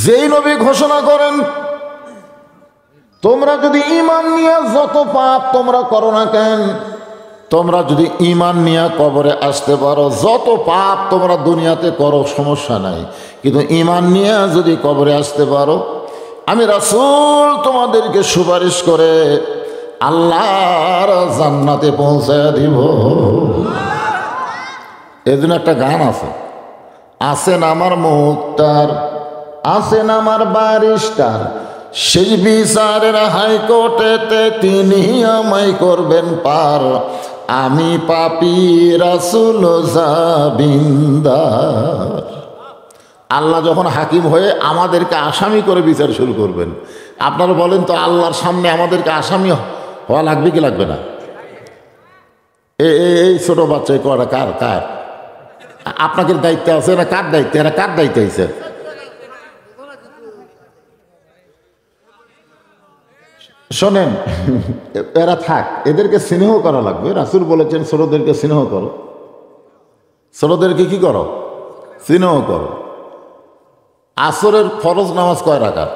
যেই নবী ঘোষণা করেন তোমরা যদি ঈমান নিয়ে যত পাপ তোমরা করো না কেন, তোমরা যদি ঈমান নিয়ে কবরে আসতে পারো, যত পাপ তোমরা দুনিয়াতে করো সমস্যা নাই, কিন্তু ঈমান নিয়ে যদি কবরে আসতে পারো আমি রাসূল তোমাদেরকে সুপারিশ করে আল্লাহর জান্নাতে পৌঁছায় দিব। এজন্য একটা গান আছে, আছেন আমার মুক্তার, আছেন আমার ব্যারিস্টার, সেই বিচারের হাইকোর্টেতে তিনি আমায় করবেন পার, আমি পাপী রাসূল জামিনদার। আল্লাহ যখন হাকিম হয়ে আমাদেরকে আসামি করে বিচার শুরু করবেন, আপনারা বলেন তো আল্লাহর সামনে আমাদেরকে আসামি হওয়া লাগবে কি লাগবে না? এই ছোট বাচ্চা করা কার কার আপনাকে দায়িত্ব আছে না? কার দায়িত্ব? এরা কার দায়িত্ব আছে? শোনেন, এরা থাক, এদেরকে স্নেহ করা লাগবে। রাসূল বলেছেন ছোটদেরকে স্নেহ করো, ছোটদেরকে কি করো? স্নেহ করো। আসরের ফরজ নামাজ কয় রাকাত?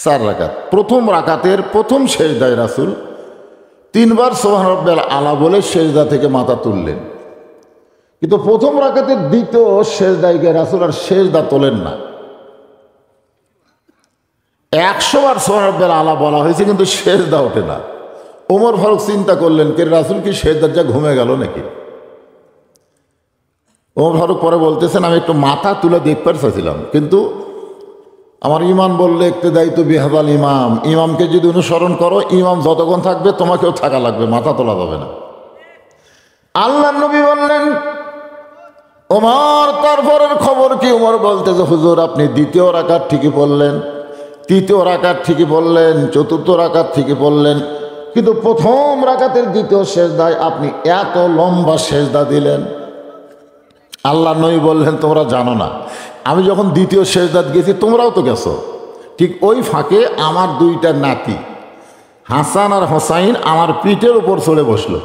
4 রাকাত। প্রথম রাকাতের প্রথম সেজদায় রাসূল 3 বার সুবহান রাব্বিয়াল আলা বলে সেজদা থেকে মাথা তুললেন, কিন্তু প্রথম রাকাতের দ্বিতীয় সেজদায় গিয়ে রাসূল আর সেজদা তোলেন না। 100 বার সুবহান রাব্বিয়াল আলা বলা হয়েছে, কিন্তু সেজদা ওঠে না। ওমর ফারুক চিন্তা করলেন, কে রাসূল কি সেজদার যা ঘুমে গেল নাকি? ওমর ফারুক পরে বলতেছেন, আমি একটু মাথা তুলে দেখতে চাইছিলাম, কিন্তু আমার ইমান বললে ইক্তেদাই তো বিহাদাল ইমাম, ইমামকে যদি অনুসরণ করো, ইমাম যতক্ষণ থাকবে তোমাকেও থাকা লাগবে, মাথা তোলা যাবে না। আল্লাহর নবী বললেন, ওমর তারপরের খবর কি? ওমর বলতেছে, হুজুর আপনি দ্বিতীয় রাকাত ঠিকই পড়লেন, তৃতীয় রাকাত ঠিকই পড়লেন, চতুর্থ রাকাত ঠিকই পড়লেন, কিন্তু প্রথম রাকাতের দ্বিতীয় সেজদায় আপনি এত লম্বা সেজদা দিলেন। আল্লাহ নবী বললেন, তোমরা জানো না, আমি যখন দ্বিতীয় সেজদাত গেছি তোমরাও তো গেছো, ঠিক ওই ফাঁকে আমার 2টা নাতি হাসান আর হোসাইন আমার পিঠের উপর চড়ে বসলো।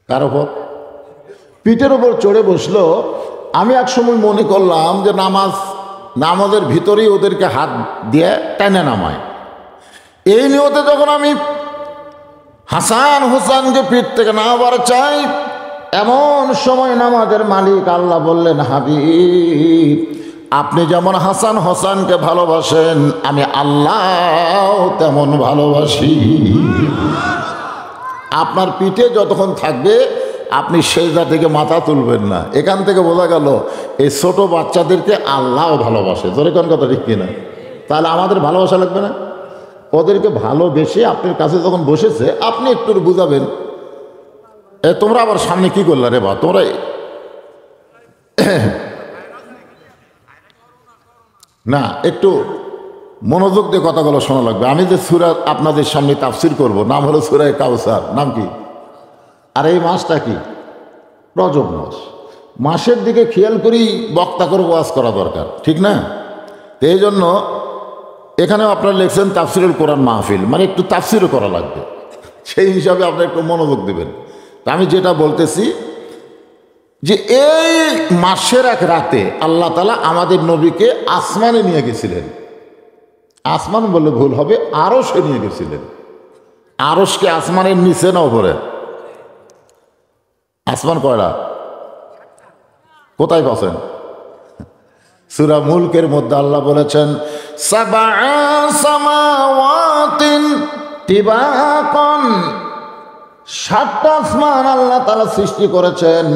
কার উপর? পিঠের উপর চড়ে বসলো। আমি এক সময় মনে করলাম যে নামাজের ভিতরেই ওদেরকে হাত দিয়ে টেনে নামায়। এই নিয়তে যখন আমি হাসান হোসাইনকে পিঠ থেকে নামাবার চাই, এমন সময় নামাজের মালিক আল্লাহ বললেন, হাবিব আপনি যেমন হাসান হোসেনকে ভালোবাসেন, আমি আল্লাহ তেমন ভালোবাসি। আপনার পিঠে যতক্ষণ থাকবে আপনি সেজদা থেকে মাথা তুলবেন না। এখান থেকে বোঝা গেল এই ছোট বাচ্চাদেরকে আল্লাহও ভালোবাসে। জোরে কোন কথা ঠিক কিনা? তাহলে আমাদের ভালোবাসা লাগবে না? ওদেরকে ভালোবেসে আপনার কাছে যখন বসেছে আপনি একটু বুঝাবেন, তোমরা আবার সামনে কি করলা রে বা, তোমরা না, একটু মনোযোগ দিয়ে কথাগুলো শোনা লাগবে। আমি যে সূরা আপনাদের সামনে তাফসীর করব, নাম হলো সূরা কাউসার। নাম কি? আর এই মাসটা কি? রজব মাস। মাসের দিকে খেয়াল করি বক্তা করে ওয়াজ করা দরকার, ঠিক না? তো এই জন্য এখানেও আপনারা লিখছেন তাফসীরুল কোরআন মাহফিল, মানে একটু তাফসীরও করা লাগবে, সেই হিসাবে আপনারা একটু মনোযোগ দেবেন। আমি যেটা বলতেছি যে এই মাসের এক রাতে আল্লাহ তাআলা আমাদের নবীকে আসমানে নিয়ে গেছিলেন। আসমান বললে ভুল হবে, আরশে নিয়ে গেছিলেন। আরশকে আসমানের নিচে না উপরে? আসমান কয়টা? কোথায় পাচ্ছেন? সূরা মুলকের মধ্যে আল্লাহ বলেছেন, সাবআ সামাওয়াতিন তিবাকান, 7টা আসমান আল্লাহ তাআলা সৃষ্টি করেছেন।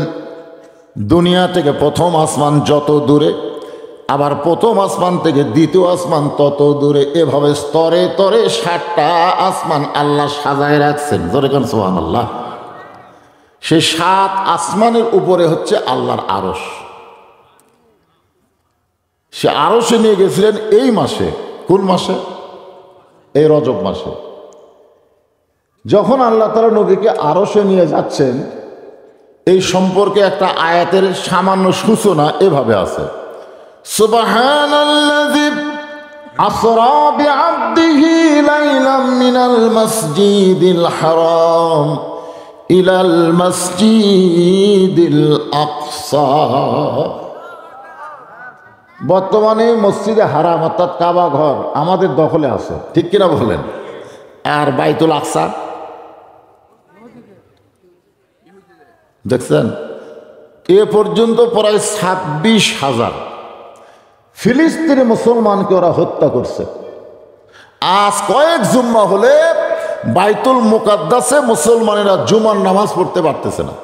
দুনিয়া থেকে প্রথম আসমান যত দূরে, আবার প্রথম আসমান থেকে দ্বিতীয় আসমান তত দূরে, এভাবে স্তরে স্তরে 7টা আসমান আল্লাহ সাজায় রাখছেন। জোরে কোন সুবহানাল্লাহ। সেই 7 আসমানের উপরে হচ্ছে আল্লাহর আরশ। সে আরশে নিয়ে গেছিলেন এই মাসে। কোন মাসে? এই রজব মাসে। যখন আল্লাহ তাআলা নবীকে আরশে নিয়ে যাচ্ছেন, এই সম্পর্কে একটা আয়াতের সামান্য সূচনা এভাবে আছে, সুবহানাল্লাযী আসরা বিআবদিহি লাইলাম মিনাল মাসজিদিল হারাম ইলাল মাসজিদিল আকসা। বর্তমানে মসজিদে হারাম অর্থাৎ কাবা ঘর আমাদের দখলে আছে, ঠিক কিনা বলেন? আর বাইতুল আকসা দেখছেন, এ পর্যন্ত প্রায় 26,000 ফিলিস্তিনি মুসলমানকে ওরা হত্যা করছে। আজ কয়েক জুম্মা হলে বাইতুল মুকাদ্দাসে মুসলমানেরা জুমার নামাজ পড়তে পারতেছে না।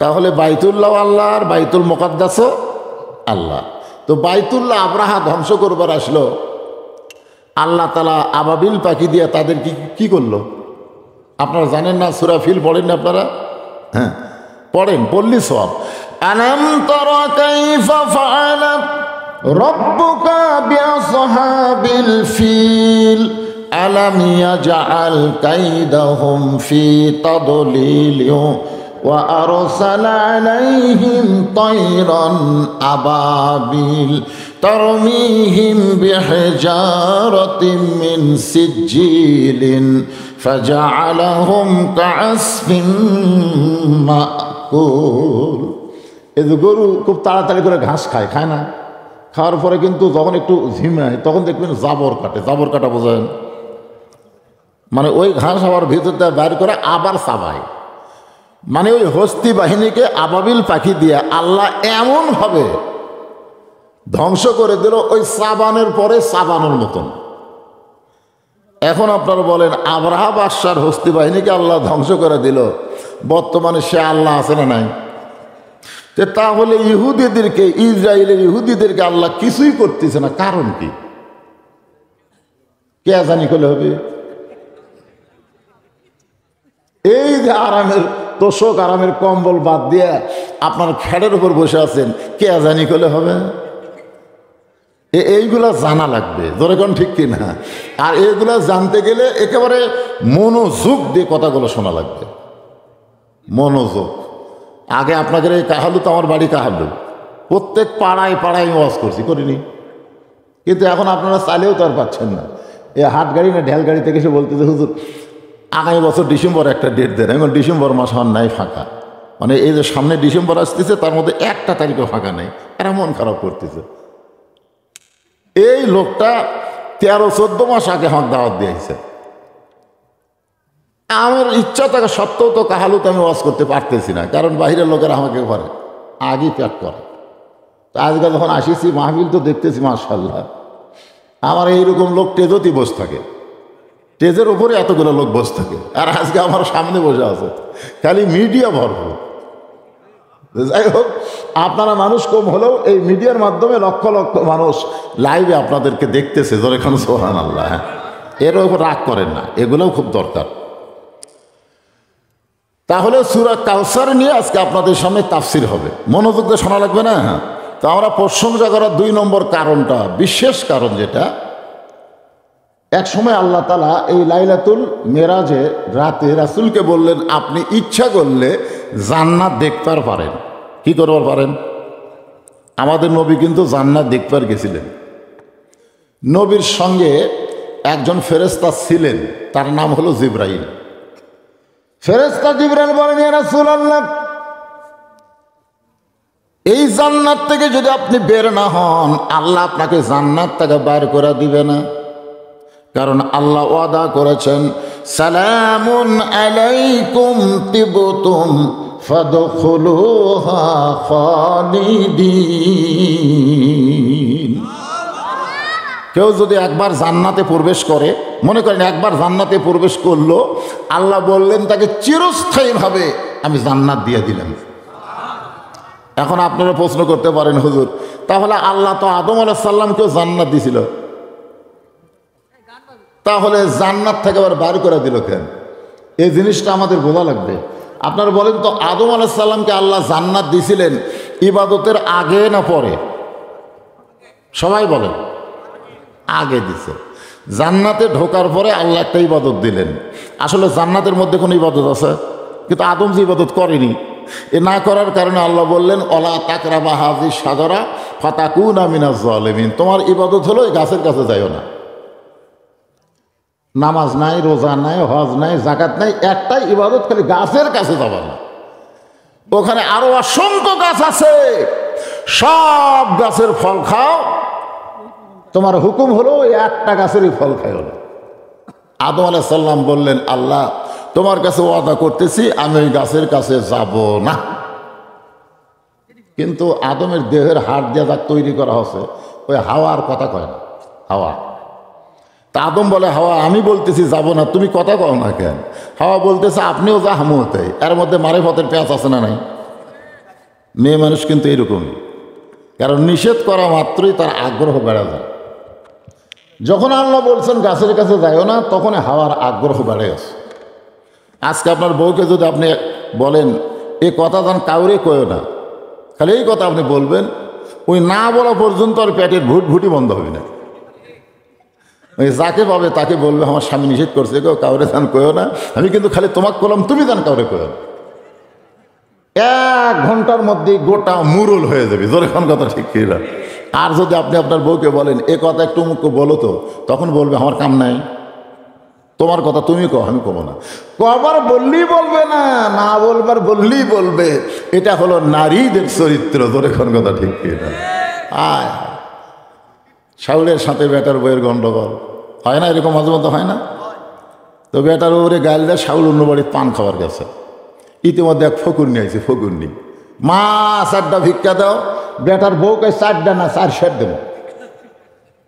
তাহলে বাইতুল্লাহ আল্লাহ আর বাইতুল মুকাদ্দাসও আল্লাহ। তো বাইতুল্লাহ আব্রাহা ধ্বংস করবার আসলো, আল্লাহ তাআলা আবাবিল পাখি দিয়ে তাদের কি করলো আপনারা জানেন না? সূরা ফিল পড়েন না আপনারা? হ্যাঁ পড়েন, পড়লি সওয়াব। আলাম তারা কাইফা ফাআলা রাব্বুকা বিআসহাবিল ফিল আলাম ইয়াজআল কাইদাহুম ফি তাদলিল ওয়া আরসালা আলাইহিম তায়রান আবাবিল তারমিহিম বিহিজারাতিন মিন সিজিলিন ফাজআলাহুম কাআসফিন মাকুল। এই যে গরু খুব তাড়াতাড়ি করে ঘাস খায় না? খাওয়ার পরে কিন্তু যখন একটু ঝিমায় তখন দেখবেন জাবর কাটে। জাবর কাটা বোঝেন? মানে ওই ঘাস আবার ভিতর দিয়ে বাইর করে আবার চাবায়। মানে ওই হস্তি বাহিনীকে আবাবিল পাখি দিয়ে আল্লাহ এমনভাবে ধ্বংস করে দিল, ওই সাবানের পরে সাবানের মতন। এখন আপনারা বলেন, আব্রাহা বাদশার হস্তি বাহিনীকে আল্লাহ ধ্বংস করে দিল, বর্তমানে সে আল্লাহ আছে না নাই? তাহলে ইহুদিদেরকে, ইসরায়েলের ইহুদিদেরকে আল্লাহ কিছুই করতেছে না, কারণ কি? কে জানি করলে হবে? এই যে আরামের তোষক, আরামের কম্বল বাদ দিয়ে আপনার ফ্যাটের উপর বসে আছেন, কে জানি করলে হবে? এইগুলা জানা লাগবে, ধরে কোন ঠিক কিনা? আর এইগুলা জানতে গেলে একেবারে মনোযোগ দিয়ে কথাগুলো শোনা লাগবে, মনোযোগ। আগে আপনাদের এই কাহালু, তো আমার বাড়ি কাহালু, প্রত্যেক পাড়ায় পাড়ায় ওয়াজ করিনি, কিন্তু এখন আপনারা চাইলেও তো আর পাচ্ছেন না। এই হাট গাড়ি না ঢেল গাড়ি থেকে এসে বলতেছে, হুজুর আগামী বছর ডিসেম্বর একটা ডেট দেন। এখন ডিসেম্বর মাস হওয়ার নাই ফাঁকা, মানে এই যে সামনে ডিসেম্বর আসতেছে তার মধ্যে একটা তারিখও ফাঁকা নেই, এরা মন খারাপ করতেছে। এই লোকটা 13-14 মাস আগে আমাকে দাওয়াত দিয়েছে। আমার ইচ্ছা থাকা সত্ত্বেও তো কাহালুতে আমি ওয়াজ করতে পারতেছি না, কারণ বাইরের লোকেরা আমাকে করে আগেই প্যাক করে। তো আজকে যখন আসিছি মাহফিল তো দেখতেছি মাশাআল্লাহ, আমার এইরকম লোক টেজতেই বসে থাকে, টেজের উপরে এতগুলো লোক বসে থাকে, আর আজকে আমার সামনে বসে আছে, খালি মিডিয়া ভরপুর। যাই হোক, আপনারা মানুষ কম হলেও এই মিডিয়ার মাধ্যমে লক্ষ লক্ষ মানুষ লাইভে আপনাদেরকে দেখতেছে, যখন সুবহানাল্লাহ। হ্যাঁ, এর উপর রাগ করেন না, এগুলোও খুব দরকার। তাহলে সূরা কাউসার নিয়ে আজকে আপনাদের সামনে তাফসির হবে, মনোযোগ দিয়ে শোনা লাগবে না? হ্যাঁ, তো আমরা প্রশংসা করার 2 নম্বর কারণটা, বিশেষ কারণ যেটা, এক সময় আল্লাহ তাআলা এই লাইলাতুল মেরাজে রাতে রাসূলকে বললেন, আপনি ইচ্ছা করলে জান্নাত দেখতে পারেন। কি করবার পারেন? আমাদের নবী কিন্তু জান্নাত দেখবার গেছিলেন। নবীর সঙ্গে একজন ফেরেশতা ছিলেন, তার নাম হলো জিবরাইল। ফেরেশতা জিবরাইল বলেন, ইয়া রাসূলুল্লাহ, এই জান্নাত থেকে যদি আপনি বের না হন, আল্লাহ আপনাকে জান্নাত থেকে বাইর করে দিবে না। কারণ আল্লাহ ওয়াদা করেছেন, সালামুন আলাইকুম তিবতুম ফাদখুলুহা খালিদিন। কেউ যদি একবার জান্নাতে প্রবেশ করে, মনে করেন একবার জান্নাতে প্রবেশ করলো, আল্লাহ বললেন তাকে চিরস্থায়ীভাবে আমি জান্নাত দিয়ে দিলাম। এখন আপনারা প্রশ্ন করতে পারেন, হুজুর তাহলে আল্লাহ তো আদম আলাইহিস সালামকেও জান্নাত দিয়েছিল, তাহলে জান্নাত থেকে আবার বার করে দিল কেন? এই জিনিসটা আমাদের বোঝা লাগবে। আপনারা বলেন তো, আদম আলাইহিস সালামকে আল্লাহ জান্নাত দিয়েছিলেন ইবাদতের আগে না পরে? সবাই বলেন আগে দিছে। জান্নাতে ঢোকার পরে আল্লাহ একটা ইবাদত দিলেন। আসলে জান্নাতের মধ্যে কোনো ইবাদত আছে? কিন্তু আদম যে ইবাদত করেনি, এ না করার কারণে আল্লাহ বললেন, অলা তাকরাবা হাযিহিশ শাজারা ফাতাকুনা মিনাজ জালিমিন। তোমার ইবাদত হলো এই গাছের কাছে যাইও না। নামাজ নাই, রোজা নাই, হজ নাই, যাকাত নাই, একটাই ইবাদত, খালি গাছের কাছে যাবা না। ওখানে আরো অসংখ্য গাছ আছে, সব গাছের ফল খাও, তোমার হুকুম হলো ওই একটা গাছেরই ফল খাইও না। আদম আলাইহিস সালাম বললেন, আল্লাহ তোমার কাছে ওয়াদা করতেছি আমি ওই গাছের কাছে যাব না। কিন্তু আদমের দেহের হাড় দিয়ে যা তৈরি করা হচ্ছে, ওই হাওয়ার কথা কয় না। হাওয়া, তা আদম বলে, হাওয়া আমি বলতেছি যাব না, তুমি কথা কও না কেন? হাওয়া বলতেছে আপনিও যা আমিও তাই। এর মধ্যে মারিফতের পেঁচ আছে না নাই? মেয়ে মানুষ কিন্তু এরকমই, কারণ নিষেধ করা মাত্রই তার আগ্রহ বেড়ে যায়। যখন আল্লাহ বলছেন গাছের কাছে যাইও না, তখন হাওয়ার আগ্রহ বেড়ে গেছে। আজকে আপনার বউকে যদি আপনি বলেন এই কথা যেন কাউরে কয়ও না, খালি এই কথা আপনি বলবেন, ওই না বলা পর্যন্ত আর পেটের ভুটভুটি বন্ধ হবে না। ওই যাকে পাবে তাকে বলবে আমার স্বামী নিষেধ করছে, কেউ কাউরে যান কয়ও না, আমি কিন্তু খালি তোমাকে বললাম, তুমি যান কাউরে কয়ও না। 1 ঘন্টার মধ্যেই গোটা মুরুল হয়ে যাবে। যখন কথা ঠিক কি না। আর যদি আপনি আপনার বউকে বলেন এ কথা একটু মুখ বলো তো, তখন বলবে আমার কাম নাই, তোমার কথা তুমি কও, আমি কব না। কবার বললেই বলবে না, না বলবার বললেই বলবে। এটা হলো নারীদের চরিত্র। যখন কথা ঠিক কি না। আয় শাউলের সাথে বেটার বইয়ের গন্ডগোল হয় না? এরকম মাঝে মধ্যে হয় না? তো বেটার উপরে গাল দেয়, শাউল অন্য বাড়ির পান খাবার গেছে। ইতিমধ্যে এক ফকুরনি আইছে, ফকুরনি, মা 4টা ভিক্ষা দাও। বেটার বউ কয় 4টা না 4 সের দেবো।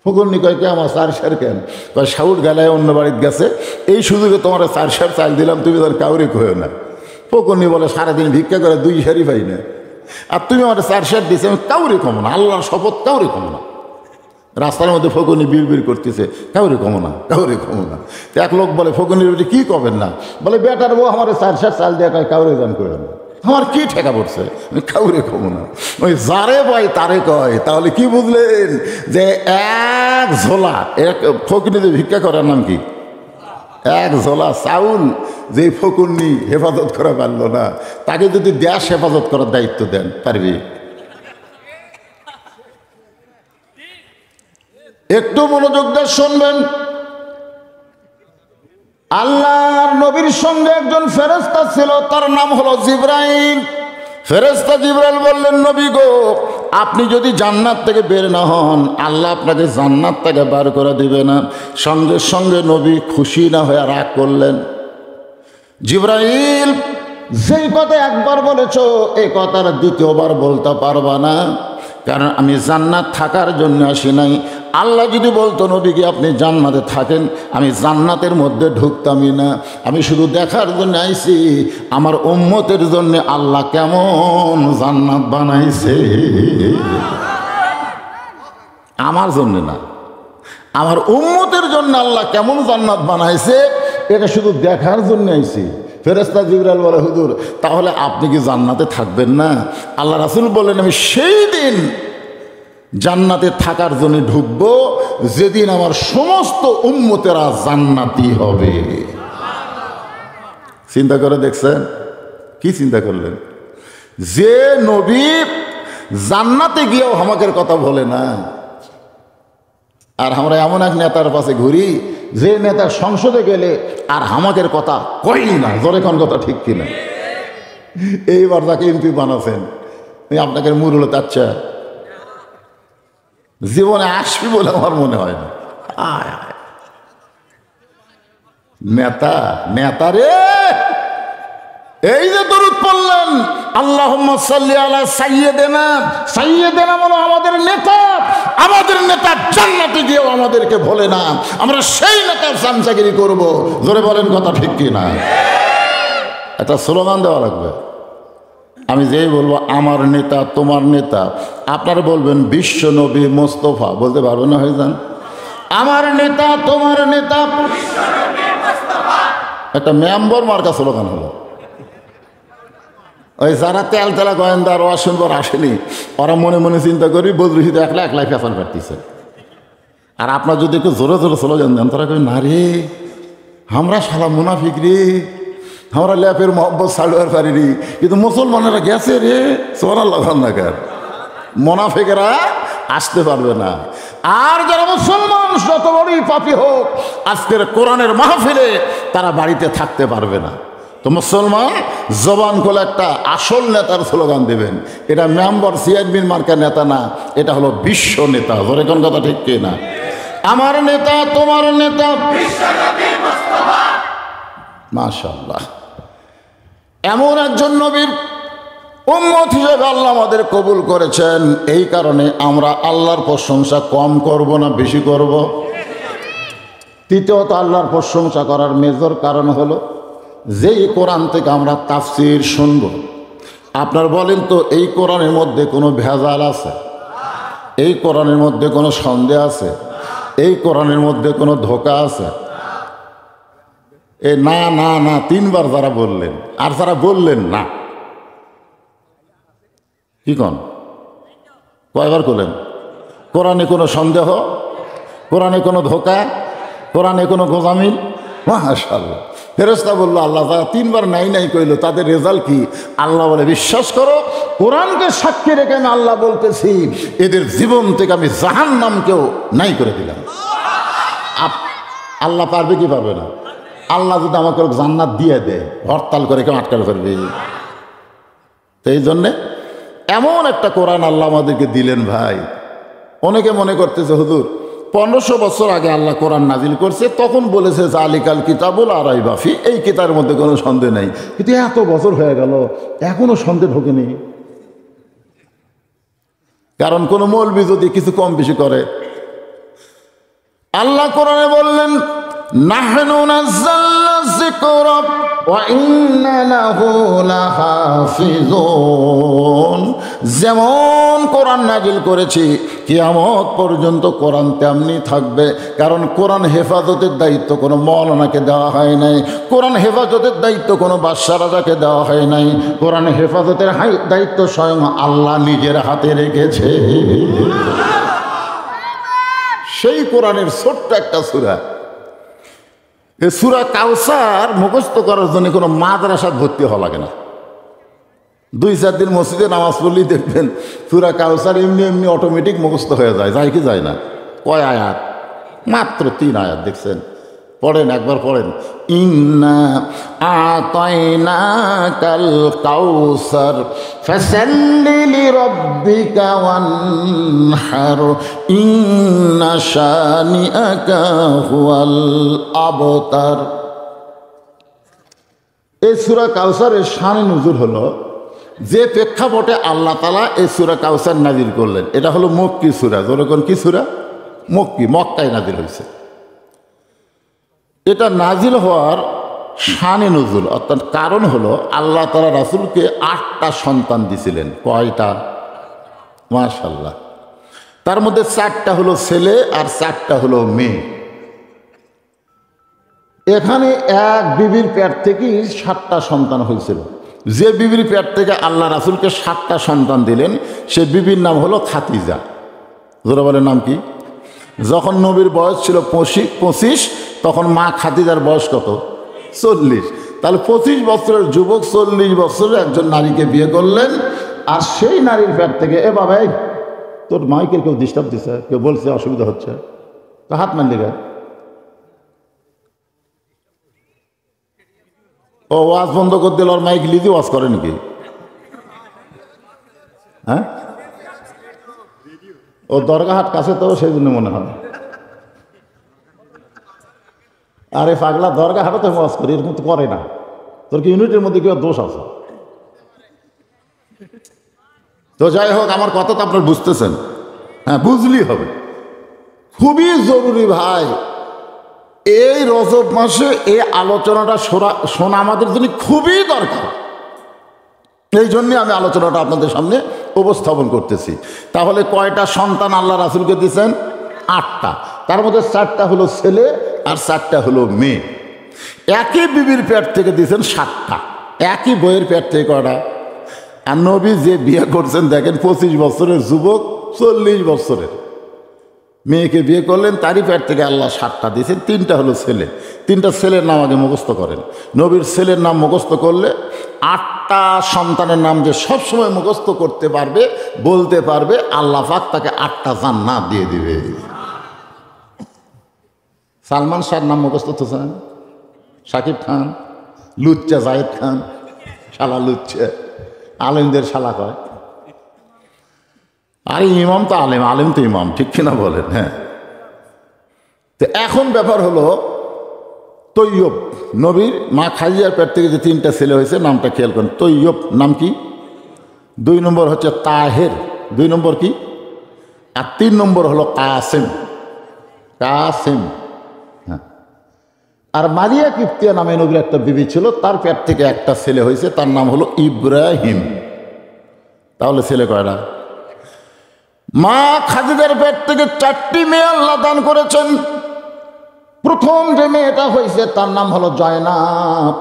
ফকুরনি কয় কে আমার 4 সের কেন? কয় শাউল গালায় অন্য বাড়িতে গেছে, এই সুযোগে তোমার 4 সের চাল দিলাম, তুমি তার কাউরে কয়ো না। ফকুরনি বলে সারাদিন ভিক্ষা করে 2 সেরই পাই না, আর তুমি আমার 4 সের দিয়েছে, আমি কাউরে কমো না, আল্লাহর শপথ কাউরে কমো না। রাস্তার মধ্যে ফকুনি বিড় করতেছে, কাউরে কমো না, কাউরে কমো না। তো এক লোক বলে ফকুনির বেটি কি করবেন না? বলে বেটার বউ আমার 4 সের চাল দিয়ে কয় কাউরে জান করে না, আমার কি ঠেকা পড়ছে, আমি কাউরে কমো না। ওই যারে পাই তারে কয়। তাহলে কি বুঝলেন যে এক ঝোলা, এক ফকুনি যে ভিক্ষা করার নাম কি? এক ঝোলা চাউল যে ফকুনি হেফাজত করা পারলো না, তাকে যদি দেশ হেফাজত করার দায়িত্ব দেন, পারবে? একটু মনোযোগ দিয়ে শুনবেন। আল্লাহর নবীর সঙ্গে একজন ফেরেশতা ছিল, তার নাম হলো জিবরাইল। ফেরেশতা জিবরাইল বললেন, নবী গো, আপনি যদি জান্নাত থেকে বের না হন, আল্লাহ আপনাকে জান্নাত থেকে বার করে দিবে না। সঙ্গে সঙ্গে নবী খুশি না হয়ে রাগ করলেন। জিবরাইল, যেই কথা একবার বলেছো এই কথার দ্বিতীয়বার বলতে পারবা না, কারণ আমি জান্নাত থাকার জন্য আসি নাই। আল্লাহ যদি বলতো নবীকে আপনি জান্নাতে থাকেন, আমি জান্নাতের মধ্যে ঢুকতামই না। আমি শুধু দেখার জন্য আইছি আমার উম্মতের জন্য আল্লাহ কেমন জান্নাত বানাইছে। আমার জন্য না, আমার উম্মতের জন্য আল্লাহ কেমন জান্নাত বানাইছে, এটা শুধু দেখার জন্য আইছি। ফেরেশতা জিবরাইল বলে, হুজুর তাহলে আপনি কি জান্নাতে থাকবেন না? আল্লাহ রাসূল বলেন, আমি সেই দিন জান্নাতে থাকার জন্য ঢুকবো যেদিন আমার সমস্ত উম্মতেরা জান্নাতি হবে। চিন্তা করে দেখছেন? কি চিন্তা করলেন? যে নবী জান্নাতে গিয়েও হামাকের কথা বলে না, আর আমরা এমন এক নেতার পাশে ঘুরি যে নেতা সংসদে গেলে আর হামাকের কথা কই না। জোরে কোন কথা ঠিক কিনা? এইবার তাকে এমপি বানাচ্ছেন, আপনাকে মুরুল তাচ্ছা জীবনে আসবি বলে আমার মনে হয় না। নেতা, নেতা রে, এই যে দরুদ পড়লেন, আল্লাহুম্মা সাল্লি আলা সাইয়্যিদিনা, সাইয়্যিদিনা বলো আমাদের নেতা। আমাদের নেতা জান্নাতে গিয়েও আমাদেরকে ভোলে না, আমরা সেই নেতার চামচাগিরি করব। জোরে বলেন কথা ঠিক কি না? একটা স্লোগান দেওয়া লাগবে। আমি যেই বলবো আমার নেতা তোমার নেতা, আপনারা বলবেন বিশ্ব নবী মোস্তফা, বলতে পারবেন না? হয়ে যান আমার নেতা তোমার নেতা, একটা মেম্বর মার্কা স্লোগান হলো। ওই যারা তেল তেলা গোয়েন্দা আর শুনবার আসেনি, ওরা মনে মনে চিন্তা করি বদরুহিত একলাই ফেফান কাটতেছে। আর আপনার যদি একটু জোরে জোরে স্লোগান দেন, তারা কই না রে আমরা শালা মুনাফিক রে, আমরা ল্যাপের মহব্বত সালুয়ার পারিনি, কিন্তু মুসলমানেরা গেছে রে, সোনার লাগান না কার, মুনাফিকেরা আসতে পারবে না। আর যারা মুসলমান যত বড়ই পাপী হোক, আজকের কোরআনের মাহফিলে তারা বাড়িতে থাকতে পারবে না। তো মুসলমান জবান খোলা একটা আসল নেতার স্লোগান দেবেন। এটা মেম্বার চেয়ারম্যান মার্কা নেতা না, এটা হলো বিশ্ব নেতা। ধরে কোন কথা ঠিক কি না? আমার নেতা, তোমার নেতা, মাশাআল্লাহ। এমন একজন নবীর উম্মত হিসেবে আল্লাহ আমাদের কবুল করেছেন। এই কারণে আমরা আল্লাহর প্রশংসা কম করব না বেশি করব? তৃতীয়ত, আল্লাহর প্রশংসা করার মেজর কারণ হলো যেই কোরআন থেকে আমরা তাফসীর শুনব, আপনার বলেন তো এই কোরআনের মধ্যে কোনো ভেজাল আছে? এই কোরআনের মধ্যে কোনো সন্দেহ আছে? এই কোরআনের মধ্যে কোনো ধোঁকা আছে? এ না না না তিনবার যারা বললেন, আর যারা বললেন না, কি কন? কয়বার করলেন? কোরআনে কোনো সন্দেহ, কোরআনে কোনো ধোঁকা, কোরআনে কোনো গোজামিল? মাশাআল্লাহ। ফেরেশতা বলল আল্লাহ যারা তিনবার নাই নাই কইল তাদের রেজাল্ট কি? আল্লাহ বলে বিশ্বাস করো, কোরআনকে সাক্ষী রেখে আমি আল্লাহ বলতেছি এদের জীবন থেকে আমি জাহান্নামকেও নাই করে দিলাম। আল্লাহ পারবে কি পারবে না? আল্লাহ যদি আমাকে জান্নাত দিয়ে দেয়, হরতাল করে কেউ আটকাল করবে? তো এই জন্যে এমন একটা কোরআন আল্লাহ আমাদেরকে দিলেন ভাই। অনেকে মনে করতেছে হুজুর 1500 বছর আগে আল্লাহ কোরআন নাজিল করছে, তখন বলেছে জালিকাল কিতাবুল লা রাইবা ফি, এই কিতাবের মধ্যে কোনো সন্দেহ নাই। কিন্তু এত বছর হয়ে গেল এখনো সন্দেহ ঢোকেনি। কারণ কোন মৌলবি যদি কিছু কম বেশি করে, আল্লাহ কোরআনে বললেন নাহনু নাযালনা যিকরা ওয়া ইন্না লাহু লাহাফিজুন। যেমন কোরআন নাজিল করেছি কিয়ামত পর্যন্ত কোরআন তেমনি থাকবে। কারণ কোরআন হেফাজতের দায়িত্ব কোনো মৌলানাকে দেওয়া হয় নাই, কোরআন হেফাজতের দায়িত্ব কোনো বাদশা রাজাকে দেওয়া হয় নাই, কোরআন হেফাজতের দায়িত্ব স্বয়ং আল্লাহ নিজের হাতে রেখেছে। সেই কোরআনের ছোট্ট একটা সূরা, এই সূরা কাউসার মুখস্থ করার জন্য কোনো মাদ্রাসায় ভর্তি হওয়া লাগে না। 2-4 দিন মসজিদে নামাজ পড়লেই দেখবেন সূরা কাউসার এমনি এমনি অটোমেটিক মুখস্থ হয়ে যায়। যায় কি যায় না? কয় আয়াত? মাত্র 3 আয়াত। দেখছেন? পড়েন, একবার পড়েন, ইন্না আতাইনাকাল কাউসার ফাসাল্লি লিরাব্বিকা ওয়ানহার ইন্না শানিআকা হুয়াল আবতার। এই সূরা কাউসারের শানে নুজুল হলো যে প্রেক্ষাপটে আল্লাহ তাআলা এই সূরা কাউসার নাজিল করলেন। এটা হলো মক্কি সূরা। যখন কি সূরা? মক্কি, মক্কায় নাজিল হয়েছে। এটা নাজিল হওয়ার শানে নুজুল, অর্থাৎ কারণ হলো আল্লাহ তাআলা রাসূলকে 8টা সন্তান দিছিলেন। কয়টা? মাশাআল্লাহ। তার মধ্যে 4টা হলো ছেলে আর 4টা হলো মেয়ে। এখানে এক বিবির পেট থেকেই 7টা সন্তান হয়েছিল। যে বিবির পেট থেকে আল্লাহ রাসূলকে 7টা সন্তান দিলেন সে বিবির নাম হলো খাদিজা। জোরে বলেন নাম কি? যখন নবীর বয়স ছিল 25, তখন মা খাদিজার বয়স কত? 40। তাহলে 25 বছরের যুবক 40 বছরের একজন নারীকে বিয়ে করলেন। আর সেই নারীর পেট থেকে, এ বাবা তোর মাইকের কেউ ডিস্টার্ব দিছে, কেউ বলছে অসুবিধা হচ্ছে, তো হাত মান দিকে। ও ওয়াজ বন্ধ করে দিল, ওর মাইক লিজি ওয়াজ করে নাকি? হ্যাঁ, ও দরগাহাট কাছে তো সেই জন্য মনে হয়। আরে পাগলা, দরগাহাটে তো ওয়াজ করি, এরকম তো করে না। তোর কি ইউনিটের মধ্যে কেউ দোষ আছে? তো যাই হোক, আমার কথা তো আপনার বুঝতেছেন? হ্যাঁ, বুঝলেই হবে। খুবই জরুরি ভাই, এই রজব মাসে এই আলোচনাটা শোনা আমাদের জন্য খুবই দরকার। এই জন্যে আমি আলোচনাটা আপনাদের সামনে উপস্থাপন করতেছি। তাহলে কয়টা সন্তান আল্লাহ রাসূলকে দিয়েছেন? 8টা। তার মধ্যে 4টা হলো ছেলে আর 4টা হলো মেয়ে। একই বিবির পেট থেকে দিয়েছেন 7টা। একই বইয়ের পেট থেকে কয়টা? আর নবী যে বিয়ে করছেন দেখেন, 25 বছরের যুবক 40 বছরের মেয়েকে বিয়ে করলেন, তারই পেট থেকে আল্লাহ 7টা দিয়েছেন। 3টা হলো ছেলে। 3টা ছেলের নাম আগে মুখস্থ করেন। নবীর ছেলের নাম মুখস্থ করলে 8টা সন্তানের নাম যে সবসময় মুখস্থ করতে পারবে, বলতে পারবে, আল্লাহ পাক তাকে 8টা জান্নাত দিয়ে দিবে। সালমান শাহর নাম মুখস্থ তো, শাকিব খান, লুচ্চা জায়েদ খান, শালা লুচ্ছে, আলেমদের শালা কয়। আরে ইমাম তো আলেম, আলেম তো ইমাম, ঠিক কিনা বলেন? হ্যাঁ। তো এখন ব্যাপার হলো তৈয়ব, নবীর মা খাদিজার পেট থেকে যে 3টা ছেলে হয়েছে নামটা খেয়াল করেন। তৈয়ব নাম কি? 2 নম্বর হচ্ছে তাহের, 2 নম্বর কি? আর 3 নম্বর হলো কাসেম। কাসেম, হ্যাঁ। আর মারিয়া কিপ্তিয়া নামে নবীর একটা বিবি ছিল, তার পেট থেকে একটা ছেলে হয়েছে, তার নাম হলো ইব্রাহিম। তাহলে ছেলে কয়টা? মা খাদিজার পেট থেকে 4টি মেয়ে আল্লাহ দান করেছেন। প্রথম যে মেয়েটা হয়েছে তার নাম হলো জয়নাব।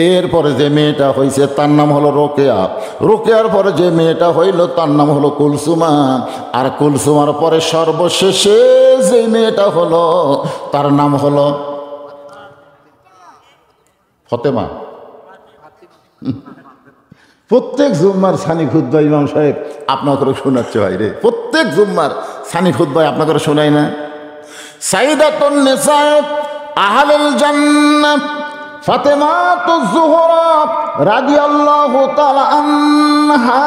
এরপরে যে মেয়েটা হয়েছে তার নাম হলো রোকেয়া। রোকেয়ার পরে যে মেয়েটা হইল তার নাম হলো কুলসুমা। আর কুলসুমার পরে সর্বশেষে যে মেয়েটা হলো তার নাম হলো ফতেমা। প্রত্যেক জুম্মার সানি খুতবা ইমাম সাহেব আপনাকে শোনাচ্ছে ভাই রে, প্রত্যেক জুম্মার সানি খুতবায় আপনাকে শোনাই না? সাইদাতুন নিসা আহলুল জান্নাহ ফাতেমাতুজ জোহরা রাদিয়াল্লাহু তাআলা আনহা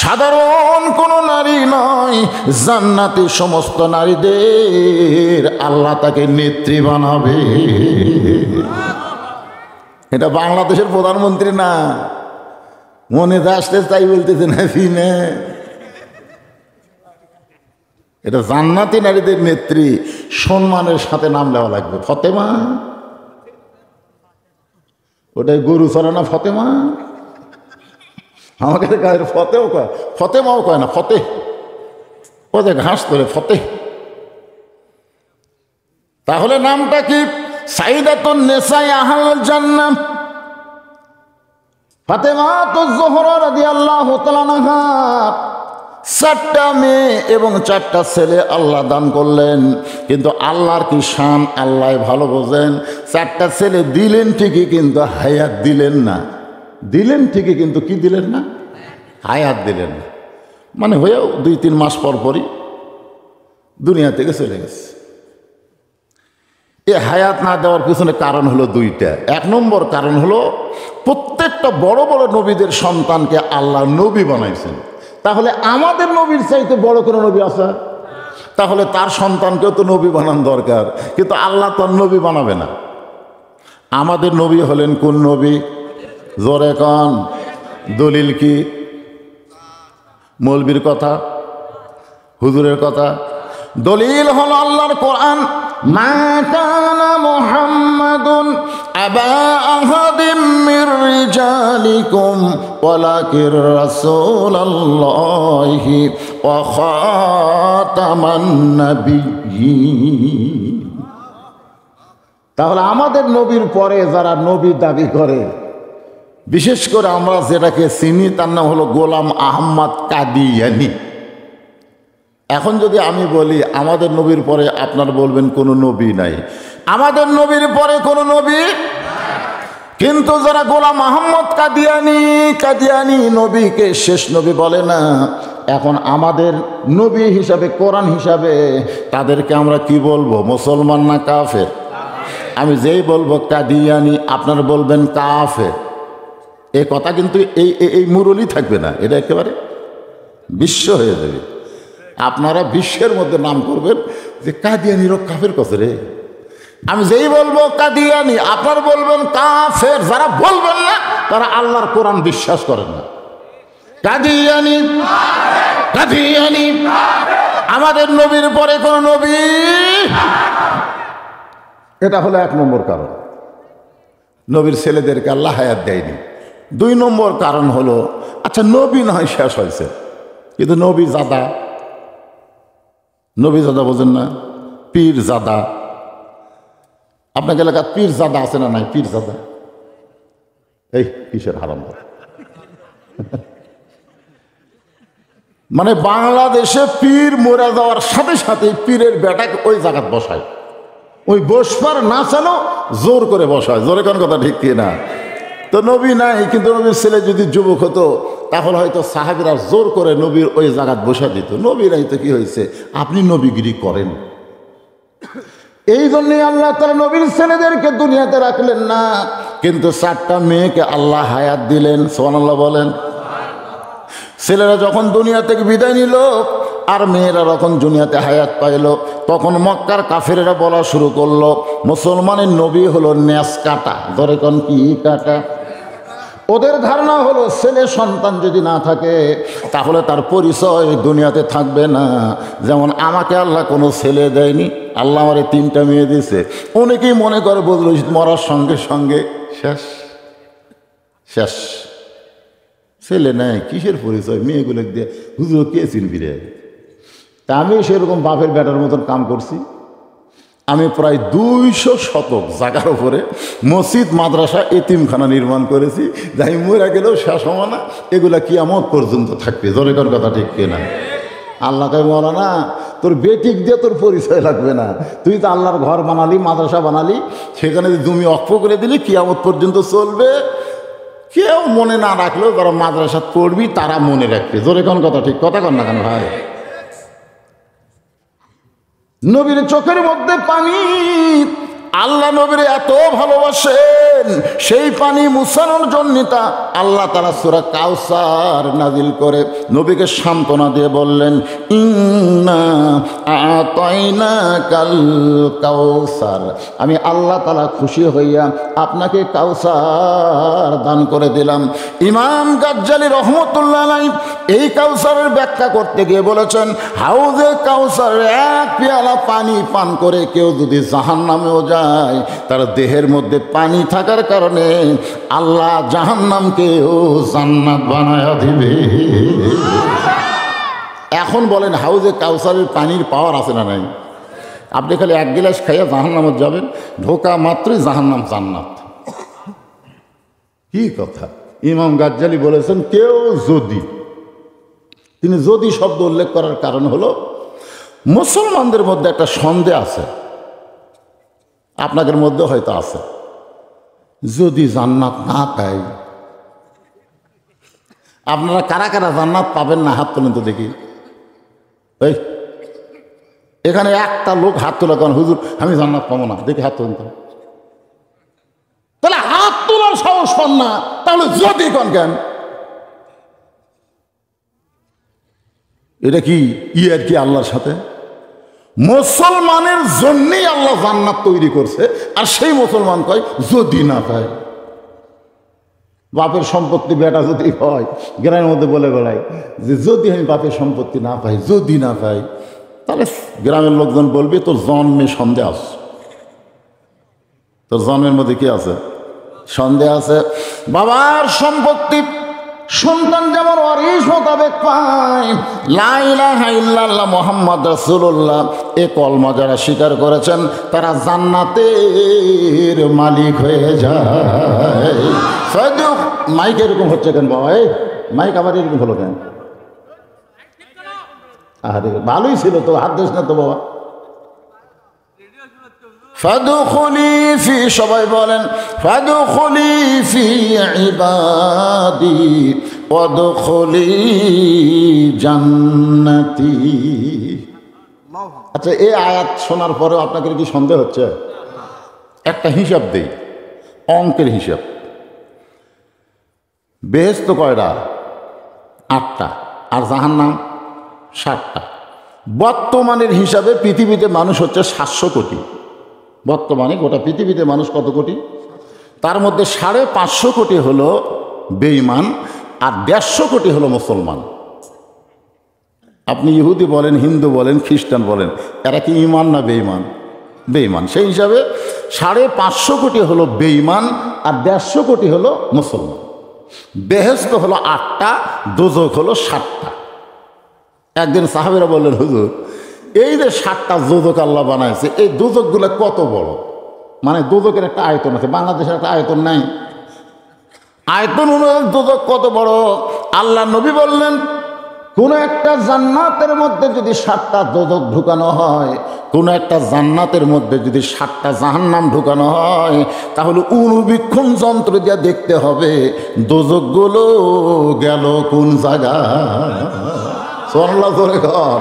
সাধারণ কোন নারী নয়, জান্নাতি সমস্ত নারীদের আল্লাহ তাকে নেত্রী বানাবে। এটা বাংলাদেশের প্রধানমন্ত্রী না, মনে আসতে তাই বলতেছে না, এটা জান্নাতি নারীদের নেত্রী, সম্মানের সাথে নাম দেওয়া লাগবে। ফতেমা, ওটাই গরু চলে না ফতেমা? আমাকে গায়ের ফতেও কয়, ফতেমাও কয় না, ফতে ওদের ঘাস তোলে ফতে। তাহলে নামটা কি? সাইদাতুন নিসা আহলুল জান্নাহ ফাতেমাতুজ জোহরা রাদিয়াল্লাহু তাআলা আনহা। 4টা মেয়ে এবং 4টা ছেলে আল্লাহ দান করলেন, কিন্তু আল্লাহর কি শান আল্লাহ ভালো বোঝেন। 4টা ছেলে দিলেন ঠিকই, কিন্তু হায়াত দিলেন না। দিলেন ঠিকই, কিন্তু কি দিলেন না? হায়াত দিলেন না। মানে হয়েও 2-3 মাস পর পরই দুনিয়া থেকে চলে গেছে। এ হায়াত না দেওয়ার পিছনে কারণ হলো 2টা। 1 নম্বর কারণ হলো প্রত্যেকটা বড় বড় নবীদের সন্তানকে আল্লাহ নবী বানাইছেন। তাহলে আমাদের নবীর চাইতে বড় কোনো নবী আছে? তাহলে তার সন্তানকেও তো নবী বানানো দরকার, কিন্তু আল্লাহ তো নবী বানাবে না। আমাদের নবী হলেন কোন নবী? জোরে কান। দলিল কি? মৌলবীর কথা, হুজুরের কথা? দলিল হলো আল্লাহর কোরআন। মা কানা মুহাম্মাদুন আবা আহাদিম মির রিজালিকুম ওয়ালাকির রাসূলুল্লাহি ওয়া খাতামান নাবিয়্যিন। তাহলে আমাদের নবীর পরে যারা নবী দাবি করে, বিশেষ করে আমরা যেটাকে চিনি তার নাম হলো গোলাম আহমদ কাদিয়ানি। এখন যদি আমি বলি আমাদের নবীর পরে, আপনার বলবেন কোনো নবী নাই। আমাদের নবীর পরে কোনো নবী, কিন্তু যারা গোলাম আহমদ কাদিয়ানি নবীকে শেষ নবী বলে না, এখন আমাদের নবী হিসাবে, কোরআন হিসাবে তাদেরকে আমরা কি বলবো? মুসলমান না কাফের? আমি যেই বলবো কাদিয়ানি, আপনার বলবেন কাফের। এই কথা কিন্তু এই মুরলি থাকবে না, এটা একেবারে বিশ্ব হয়ে যাবে। আপনারা বিশ্বের মধ্যে নাম করবেন যে কাদিয়ানির কাফের কত রে। আমি যেই বলবো কাদিয়ানি, আপনার বলবেন কাফের। যারা বলবেন না তারা আল্লাহর কোরআন বিশ্বাস করেন না। কাদিয়ানি, কাদিয়ানি। আমাদের নবীর পরে কোন নবী, এটা হলো 1 নম্বর কারণ। নবীর ছেলেদেরকে আল্লাহ হায়াত দেয়নি। 2 নম্বর কারণ হলো, আচ্ছা নবী না হয় শেষ হয়েছে, কিন্তু নবী জাদা, নবী জাদা বোঝেন না? পীর জাদা। আপনাকে এলাকার পীর জাদা আছে না নাই? পীর জাদা এই কিসের হারাম? মানে বাংলাদেশে পীর মরে যাওয়ার সাথে সাথে পীরের বেটাকে ওই জায়গাত বসায়। ওই বসবার না চালো জোর করে বসায়। জোরে কোন কথা ঠিক কি না? তো নবী নাই, কিন্তু নবীর ছেলে যদি যুবক হতো তাহলে হয়তো সাহাবীরা জোর করে নবীর ওই জায়গাত বসা দিত। নবী নাই তো কি হয়েছে, আপনি নবীগিরি করেন। এই জন্যই আল্লাহ তাআলা নবীর ছেলেদেরকে দুনিয়াতে রাখলেন না। কিন্তু 4টা মেয়েকে আল্লাহ হায়াত দিলেন। সুবহানাল্লাহ বলেন। ছেলেরা যখন দুনিয়া থেকে বিদায় নিল আর মেয়েরা যখন দুনিয়াতে হায়াত পাইল, তখন মক্কার কাফেরেরা বলা শুরু করলো মুসলমানের নবী হলো নেস কাটা। ধরে কোন কি কাটা? ওদের ধারণা হলো ছেলে সন্তান যদি না থাকে তাহলে তার পরিচয় দুনিয়াতে থাকবে না। যেমন আমাকে আল্লাহ কোনো ছেলে দেয়নি, আল্লাহ আমারে 3টা মেয়ে দিয়েছে। অনেকেই মনে করে বদরুল রশিদ মরার সঙ্গে সঙ্গে শেষ শেষ, ছেলে নেই কিসের পরিচয়, মেয়েগুলো দিয়ে হুজুর কে চিনবি রে। তা আমি সেরকম বাপের বেটার মতন কাম করছি। আমি প্রায় 200 শতক জায়গার উপরে মসজিদ মাদ্রাসা এতিমখানা নির্মাণ করেছি, যাই মরে গেলেও শেষ হবো না, এগুলা কিয়ামত পর্যন্ত থাকবে। জনগণ কথা ঠিক কিনা? আল্লাহ কই মৌলানা তোর বেটিক দিয়ে তোর পরিচয় লাগবে না, তুই তো আল্লাহর ঘর বানালি, মাদ্রাসা বানালি, সেখানে জমি অক্ষ করে দিলি, কিয়ামত পর্যন্ত চলবে। কেউ মনে না রাখলেও যারা মাদ্রাসা পড়বি তারা মনে রাখবে। জোরে কোন কথা ঠিক কথা কন না কেন ভাই? নবীর চোখের মধ্যে পানি, আল্লাহ নবীর এত ভালোবাসেন, সেই পানি মুছানোর জন্য তা আল্লাহ তাআলা সূরা কাউসার নাজিল করে নবীকে সান্ত্বনা দিয়ে বললেন, ইন্না আতাইনাকাল কাউসার, আমি আল্লাহ তাআলা খুশি হইয়া আপনাকে কাউসার দান করে দিলাম। ইমাম গাজ্জালী রহমতুল্লাহ আলাইহি এই কাউসারের ব্যাখ্যা করতে গিয়ে বলেছেন, হাউজে কাউসার এক পেয়ালা পানি পান করে কেউ যদি জাহান্নামেও যায়, তার দেহের মধ্যে পানি থাকার কারণে আল্লাহ জাহান্নামকেও জান্নাত বানায়া দিবে। এখন বলেন হাউজে কাউসারের পানির পাওয়ার আছে না নাই? আপনি খালি 1 গ্লাস খাইয়া জাহান্নামে যাবেন, ঢোকা মাত্রই জাহান্নাম জান্নাত। কি কথা! ইমাম গাজ্জালী বলেছেন কেউ যদি, তিনি যদি শব্দ উল্লেখ করার কারণ হলো মুসলমানদের মধ্যে একটা সন্দেহ আছে, আপনাদের মধ্যে হয়তো আছে, যদি জান্নাত না পাই। আপনারা কারা কারা জান্নাত পাবেন না হাত তোলেন তো দেখি। এই এখানে একটা লোক হাত তোলা কারণ হুজুর আমি জান্নাত পাবো না, দেখি হাত তোলেন তো। তাহলে হাত তোলার সাহস পান না, তাহলে যদি কোন কেন? এটা কি আর কি আল্লাহর সাথে? মুসলমানের জন্যই আল্লাহ জান্নাত তৈরি করছে, আর সেই মুসলমান কয় যদি না পায়। বাপের সম্পত্তি বেটা যদি হয়, গ্রামের মধ্যে বলে বেড়ায় যে যদি আমি বাপের সম্পত্তি না পাই, যদি না পাই, তাহলে গ্রামের লোকজন বলবে তোর জন্মে সন্দেহ আছে, তোর জন্মের মধ্যে কি আছে? সন্দেহ আছে। বাবার সম্পত্তি সন্তান যেমন ওয়ারিশ মোতাবেক পায়, লা ইলাহা ইল্লাল্লাহ মুহাম্মদ রাসূলুল্লাহ এ কলমা যারা স্বীকার করেছেন তারা জান্নাতের মালিক হয়ে যায়। মাইক এরকম হচ্ছে কেন বাবা? মাইক আবার এরকম হলো কেন? আরে ভালোই ছিল তো, হাত দিস না তো বাবা। ফাদখুলি ফি, সবাই বলেন ফাদখুলি ফি ইবাদি ওয়াদখুলি জান্নাতি। আচ্ছা, এই আয়াত শোনার পরেও আপনাকে কি সন্দেহ হচ্ছে? একটা হিসাব দেই, অঙ্কের হিসাব। বেহেশত কয়টা? 8টা, আর জাহান্নাম 7টা। বর্তমানের হিসাবে পৃথিবীতে মানুষ হচ্ছে 700 কোটি। বর্তমানে গোটা পৃথিবীতে মানুষ কত কোটি? তার মধ্যে 550 কোটি হলো বেঈমান, আর 150 কোটি হলো মুসলমান। আপনি ইহুদি বলেন, হিন্দু বলেন, খ্রিস্টান বলেন, এরা কি ইমান না বেঈমান? বেঈমান। সেই হিসাবে 550 কোটি হলো বেঈমান, আর 150 কোটি হলো মুসলমান। বেহেশত হলো 8টা, দোজখ হলো 7টা। একদিন সাহাবীরা বললেন, হুজুর এই যে 7টা দোজখ আল্লাহ বানাইছে, এই দোজখগুলো কত বড়? মানে দোজখের একটা আয়তন আছে, বাংলাদেশের একটা আয়তন নাই, আয়তন অনুযায়ী দোজখ কত বড়? আল্লাহ নবী বললেন, কোন একটা জান্নাতের মধ্যে যদি 7টা দোজখ ঢুকানো হয়, কোন একটা জান্নাতের মধ্যে যদি 7টা জাহান্নাম ঢুকানো হয়, তাহলে অনুবীক্ষণ যন্ত্র দিয়ে দেখতে হবে দোজখগুলো গেল কোন জায়গায়। সুবহানাল্লাহ জোরে কর।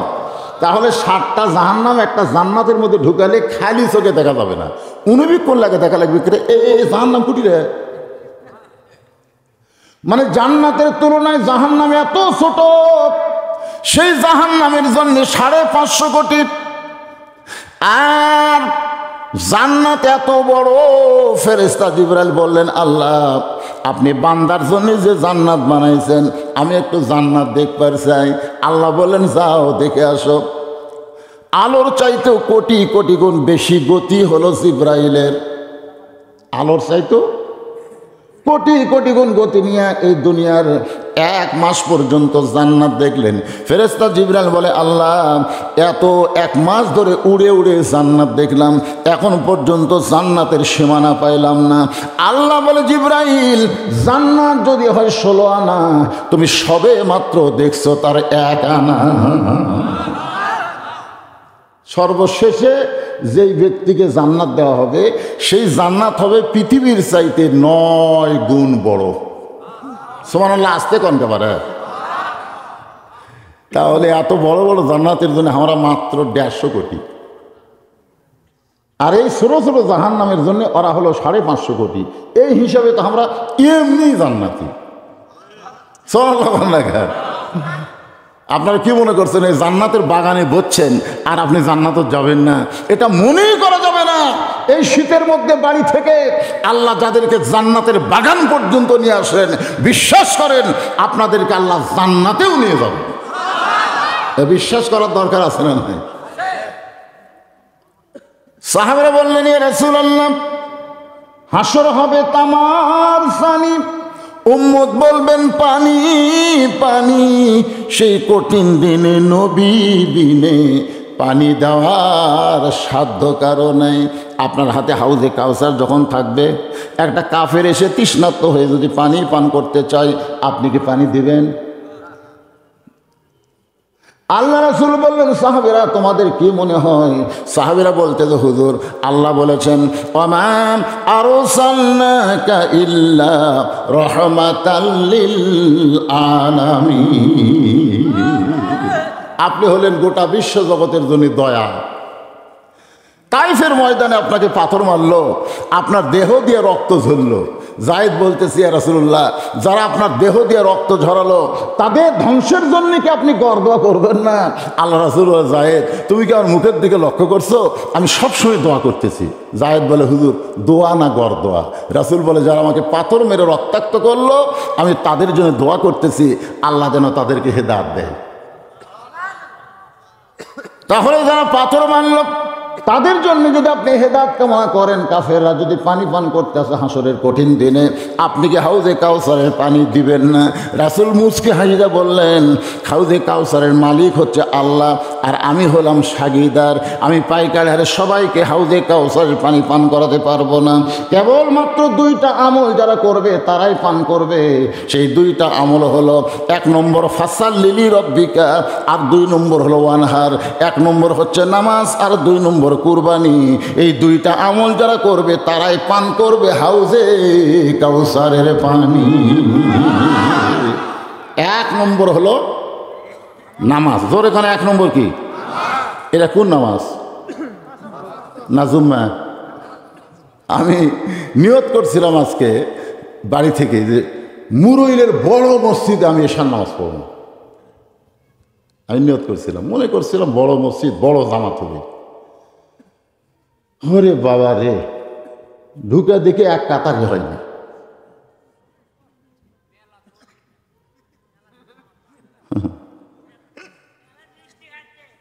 তাহলে 7টা জাহান্নাম একটা জান্নাতের মধ্যে ঢুকালে খালি চোখে দেখা যাবে না, অনুবীক্ষণ লাগে দেখা লাগবে। এই জাহান্নাম কুটি রে, মানে জান্নাতের তুলনায় জাহান্নাম এত ছোট, সেই জাহান্নামের জন্য 550 কোটি, আর জান্নাত এত বড়। ফেরেশতা জিবরাইল বললেন, আল্লাহ আপনি বান্দার জন্য যে জান্নাত বানাইছেন, আমি একটু জান্নাত দেখবার চাই। আল্লাহ বললেন, যাও দেখে আসো। আলোর চাইতেও কোটি কোটি গুণ বেশি গতি হলো জিবরাইলের, আলোর চাইতেও কোটি কোটি গুণ গতি নিয়ে এই দুনিয়ার 1 মাস পর্যন্ত জান্নাত দেখলেন। ফেরেশতা জিবরাইল বলে, আল্লাহ এত 1 মাস ধরে উড়ে উড়ে জান্নাত দেখলাম, এখন পর্যন্ত জান্নাতের সীমানা পাইলাম না। আল্লাহ বলে, জিবরাইল জান্নাত যদি হয় 16 আনা, তুমি সবে মাত্র দেখছো তার 1 আনা। সর্বশেষে যেই ব্যক্তিকে জান্নাত দেওয়া হবে, সেই জান্নাত হবে পৃথিবীর চাইতে 9 গুণ বড়। সুবহানাল্লাহ, আসতে কোনটা পারে? তাহলে এত বড় বড় জান্নাতের জন্য আমরা মাত্র 150 কোটি, আর এই ছোট ছোট জাহান্নামের জন্য ওরা হলো 550 কোটি। এই হিসাবে তো আমরা এমনি জান্নাতি। সুবহানাল্লাহ। আপনারা কি মনে করছেন এই জান্নাতের বাগানে বসছেন আর আপনি জান্নাতে যাবেন না? এটা মনেই করা যাবে না। এই শীতের মধ্যে বাড়ি থেকে আল্লাহ যাদেরকে জান্নাতের বাগান পর্যন্ত নিয়ে আসেন, বিশ্বাস করেন আপনাদেরকে আল্লাহ জান্নাতেও নিয়ে যাবেন। বিশ্বাস করার দরকার আছে না? নাই? সাহাবারা বললেন, ইয়া রাসূলুল্লাহ, হাসর হবে তামার সানি, উম্মত বলবেন পানি পানি। সেই কঠিন দিনে নবী বিনে পানি দেওয়ার সাধ্য কারো নাই। আপনার হাতে হাউজে কাউসার যখন থাকবে, একটা কাফের এসে তৃষ্ণার্ত হয়ে যদি পানি পান করতে চায়, আপনি কি পানি দিবেন? আল্লাহ রাসূল বললেন, সাহাবীরা তোমাদের কি মনে হয়? সাহাবীরা বলতে, যে হুজুর আল্লাহ বলেছেন, ওমা আরসালনাকা ইল্লা রাহমাতাল লিল আলামিন। আপনি হলেন গোটা বিশ্ব জগতের জন্য দয়া। তাইফের ময়দানে আপনাকে পাথর মারলো, আপনার দেহ দিয়ে রক্ত ঝরলো। জায়েদ বলতেছি, ইয়া রাসূলুল্লাহ, যারা আপনার দেহ দিয়ে রক্ত ঝরালো তাদের ধ্বংসের জন্য কি আপনি গড় দোয়া করবেন না? আল্লাহ রাসূল, জায়েদ তুমি কি আমার মুখের দিকে লক্ষ্য করছো? আমি সবসময় দোয়া করতেছি। জায়েদ বলে, হুজুর দোয়া না গড় দোয়া? রাসূল বলে, যারা আমাকে পাথর মেরে রক্তাক্ত করলো, আমি তাদের জন্য দোয়া করতেছি, আল্লাহ যেন তাদেরকে হেদায়েত দেয়। তাহলে যারা পাথর মারল তাদের জন্য যদি আপনি হেদায়েত কামনা করেন, কাফেররা যদি পানি পান করতে আসে হাসরের কঠিন দিনে, আপনি কি হাউজে কাউসারের পানি দিবেন না? রাসূল মুচকি হাসিয়া বললেন, হাউজে কাউসারের মালিক হচ্ছে আল্লাহ, আর আমি হলাম সাগীদার। আমি পাইকারি হারে সবাইকে হাউজে কাউসারের পানি পান করাতে পারবো না। কেবলমাত্র 2টা আমল যারা করবে তারাই পান করবে। সেই 2টা আমল হলো, 1 নম্বর ফাসাল্লি লিরাব্বিকা, আর 2 নম্বর হলো ওয়ানহার। 1 নম্বর হচ্ছে নামাজ, আর 2 নম্বর কুরবানি। এই 2টা আমল যারা করবে তারাই পান করবে হাউজে কাউসারের পানি। 1 নম্বর হলো নামাজ। জোরে কানে 1 নম্বর কি? এটা কোন নামাজ? না জুম্মা? আমি নিয়ত করছিলাম আজকে বাড়ি থেকে যে মুরইলের বড় মসজিদে আমি এশার নামাজ পড়ব। আমি নিয়ত করছিলাম, মনে করছিলাম বড় মসজিদ, বড় জামাত হবে। ওরে বাবা রে, ঢুকে দেখে 1 কাতারে হয়নি।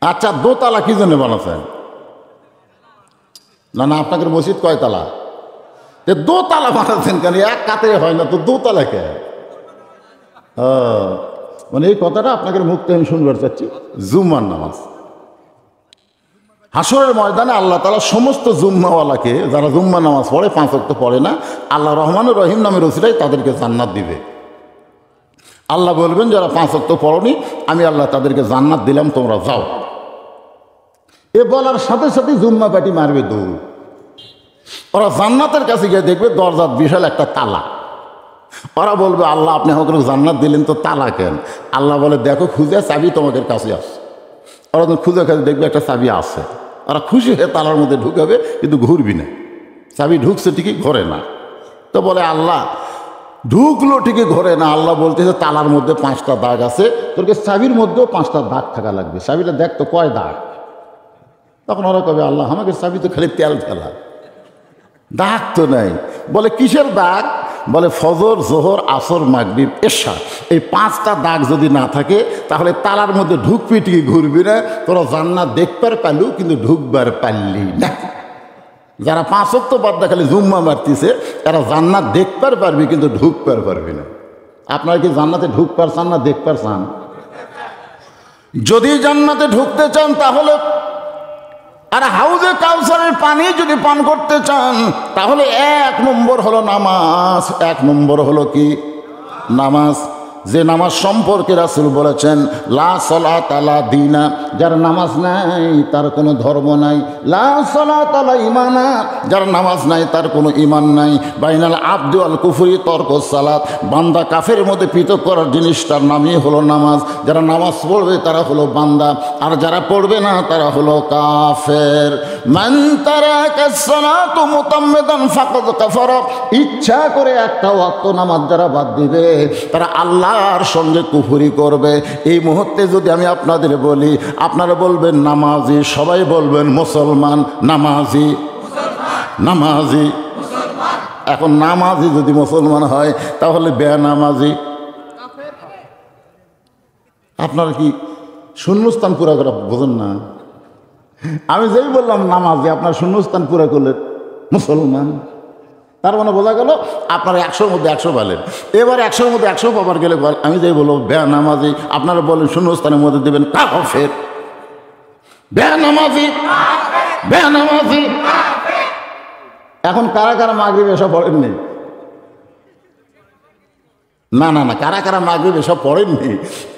আচ্ছা, দোতলা কি জন্য বানাচ্ছেন? না না, আপনাদের মসজিদ কয়তলা? দোতলা বানাচ্ছেন কেন? 1 কাতারে হয় না তো, দোতলা কে? মানে এই কথাটা আপনাদের মুখ থেকে আমি শুনবার চাচ্ছি। জুম্মার নামাজ হাসরের ময়দানে আল্লাহ তাআলা সমস্ত জুম্মাওয়ালাকে, যারা জুম্মা নামাজ পড়ে, 5 ওয়াক্ত পড়ে না, আল্লাহ রহমানুর রহিম নামের ওসিলায় তাদেরকে জান্নাত দিবে। আল্লাহ বলবেন, যারা 5 ওয়াক্ত পড়নি, আমি আল্লাহ তাদেরকে জান্নাত দিলাম, তোমরা যাও। এ বলার সাথে সাথে জুম্মা পাটি মারবে দৌড়। ওরা জান্নাতের কাছে গিয়ে দেখবে দরজার বিশাল একটা তালা। ওরা বলবে, আল্লাহ আপনি আমাকে জান্নাত দিলেন, তো তালা কেন? আল্লাহ বলে, দেখো খুঁজে চাবি তোমাদের কাছে আসে। ওরা তো খুঁজে কাছে দেখবে একটা চাবি আছে। ওরা খুশি হয়ে তালার মধ্যে ঢুকাবে, কিন্তু ঘুরবি না। চাবি ঢুকছে ঠিকই, ঘরে না। তো বলে, আল্লাহ ঢুকলো ঠিকই ঘরে না, আল্লাহ বলতেছে তালার মধ্যে 5টা দাগ আছে, তোরকে চাবির মধ্যেও 5টা দাগ থাকা লাগবে, চাবিটা দেখ তো কয় দাগ। তখন ওরা কবে আল্লাহ আমাকে চাবি তো খালি তেল ফেলা, দাগ তো নাই। বলে কিসের দাগ? বলে ফজর, জোহর, আসর, মাগরিব, এশা, এই 5টা দাগ যদি না থাকে তাহলে তালার মধ্যে ঢুকবি ঠিকই ঘুরবি না, তোরা জান্নাত দেখবার পারলু কিন্তু ঢুকবার পারলি না। যারা 5 ওয়াক্ত বাদ খালি জুম্মা মারতেছে তারা জান্নাত দেখবার পারবি কিন্তু ঢুকবার পারবি না। আপনারা কি জান্নাতে ঢুকবার চান না দেখবার চান? যদি জান্নাতে ঢুকতে চান তাহলে, আর হাউজে কাউসারের পানি যদি পান করতে চান তাহলে 1 নম্বর হলো নামাজ। 1 নম্বর হলো কি? নামাজ। যে নামাজ সম্পর্কে রাসূল বলেছেন লা সালাতা লা দীনা, যার নামাজ নাই তার কোনো ধর্ম নাই। লা সালাতা লা ঈমানা, যার নামাজ নাই তার কোনো ঈমান নাই। বাইনাল আবদি ওয়াল কুফরি তরকুস সালাত, বান্দা কাফের মধ্যে পৃথক করার জিনিসটার নামই হলো নামাজ। যারা নামাজ পড়বে তারা হলো বান্দা, আর যারা পড়বে না তারা হলো কাফের। মান তারাকাস সালাতু মুতাম্মিদান ফাকাদ কাফারা, ইচ্ছা করে একটা ওয়াক্ত নামাজ যারা বাদ দিবে তারা আল্লাহর সঙ্গে কুফরি করবে। এই মুহূর্তে যদি আমি আপনাদের বলি, আপনারা বলবেন নামাজি, সবাই বলবেন মুসলমান। নামাজি, নামাজি। এখন নামাজি যদি মুসলমান হয় তাহলে বেনামাজি। আপনারা কি শূন্যস্থান পুরা করা বোঝেন না? আমি যেই বললাম নামাজি, আপনার শূন্যস্থান পুরা করলেন মুসলমান। তার মানে বোঝা গেল আপনারা 100-র মধ্যে 100 বলেন। এবার 100-র মধ্যে 100 পাবার গেলে আমি যাই বলবো বেনামাজি, আপনারা বলেন শূন্যস্থানের মধ্যে দেবেন কাফের। বেনামাজি, বেনামাজি। এখন কারা কারা মাগরিব এসব পড়েননি? না না না, কারা কারা মাগরিব এসব পড়েননি?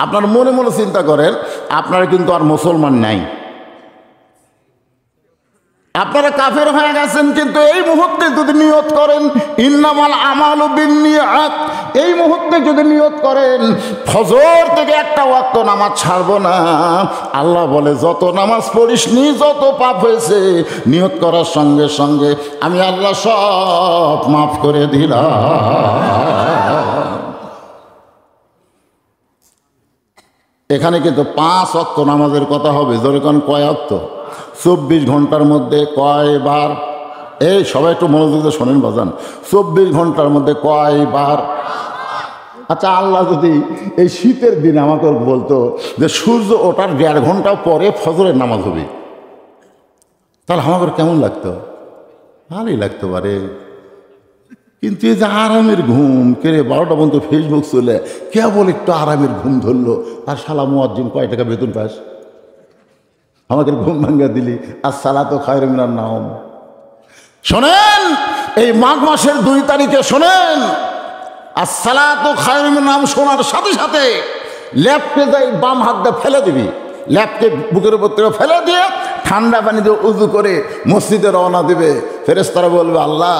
আপনার মনে মনে চিন্তা করেন, আপনারা কিন্তু আর মুসলমান নাই, আপনারা কাফের হয়ে গেছেন। কিন্তু এই মুহূর্তে যদি নিয়ত করেন ইন্নামাল আমালু বিন্নিয়াত, এই মুহূর্তে যদি নিয়ত করেন ফজর থেকে একটা ওয়াক্ত নামাজ ছাড়বো না, আল্লাহ বলে যত নামাজ পড়িসনি, যত পাপ হয়েছে, নিয়ত করার সঙ্গে সঙ্গে আমি আল্লাহ সব মাফ করে দিলাম। এখানে কিন্তু 5 ওয়াক্ত নামাজের কথা হবে। যেরকম কয় ওয়াক্ত? 24 ঘন্টার মধ্যে কয়বার? এই সবাই একটু মনোযোগ দিয়ে শোনেন বাজান, 24 ঘন্টার মধ্যে কয়বার? আচ্ছা, আল্লাহ যদি এই শীতের দিন আমাকে বলতো যে সূর্য ওঠার 1.5 ঘন্টা পরে ফজরের নামাজ হবে, তাহলে আমাকে কেমন লাগতো? ভালোই লাগতে পারে। কিন্তু এই যে আরামের ঘুম, কেড়ে 12টা পর্যন্ত ফেসবুক চলে, কেবল একটু আরামের ঘুম ধরলো, আর শালা মুয়াজ্জিন কয় টাকা বেতন পাস, আমাকে ঘুম ভাঙ্গা দিলি, আর সালাতু খায়রুম মিনান নাওম। শোনেন, এই মাঘ মাসের 2 তারিখে শোনেন, আর সালাতু খায়রুম মিনান নাওম শোনার সাথে সাথে ল্যাপটে যাই বাম হাত দিয়ে ফেলে দিবি, ল্যাপকে বুকের উপর থেকে ফেলে দিয়ে ঠান্ডা পানি দিয়ে উজু করে মসজিদে রওনা দেবে। ফেরেশতারা বলবে আল্লাহ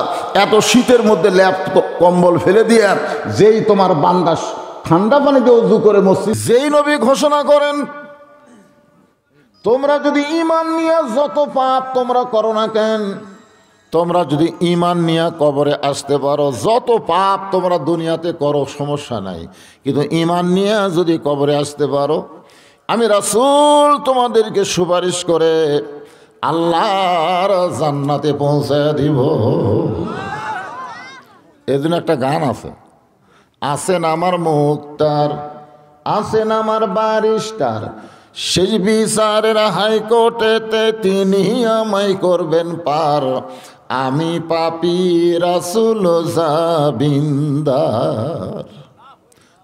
এত শীতের মধ্যে ল্যাপ কম্বল ফেলে দিয়ে যেই তোমার বান্দা ঠান্ডা পানি দিয়ে উজু করে মসজিদ, যেই নবী ঘোষণা করেন তোমরা যদি ঈমান নিয়ে যত পাপ তোমরা করো না কেন, তোমরা যদি ঈমান নিয়ে কবরে আসতে পারো, যত পাপ তোমরা দুনিয়াতে করো সমস্যা নাই, কিন্তু ঈমান নিয়ে যদি কবরে আসতে পারো আমি রাসূল তোমাদেরকে সুপারিশ করে আল্লাহর জান্নাতে পৌঁছায় দিব। এজন্য একটা গান আছে, আছেন আমার মুক্তার, আছেন আমার বারিস্টার, সেই বিচারের হাইকোর্টেতে তিনি আমায় করবেন পার, আমি পাপী রাসূল জামিনদার।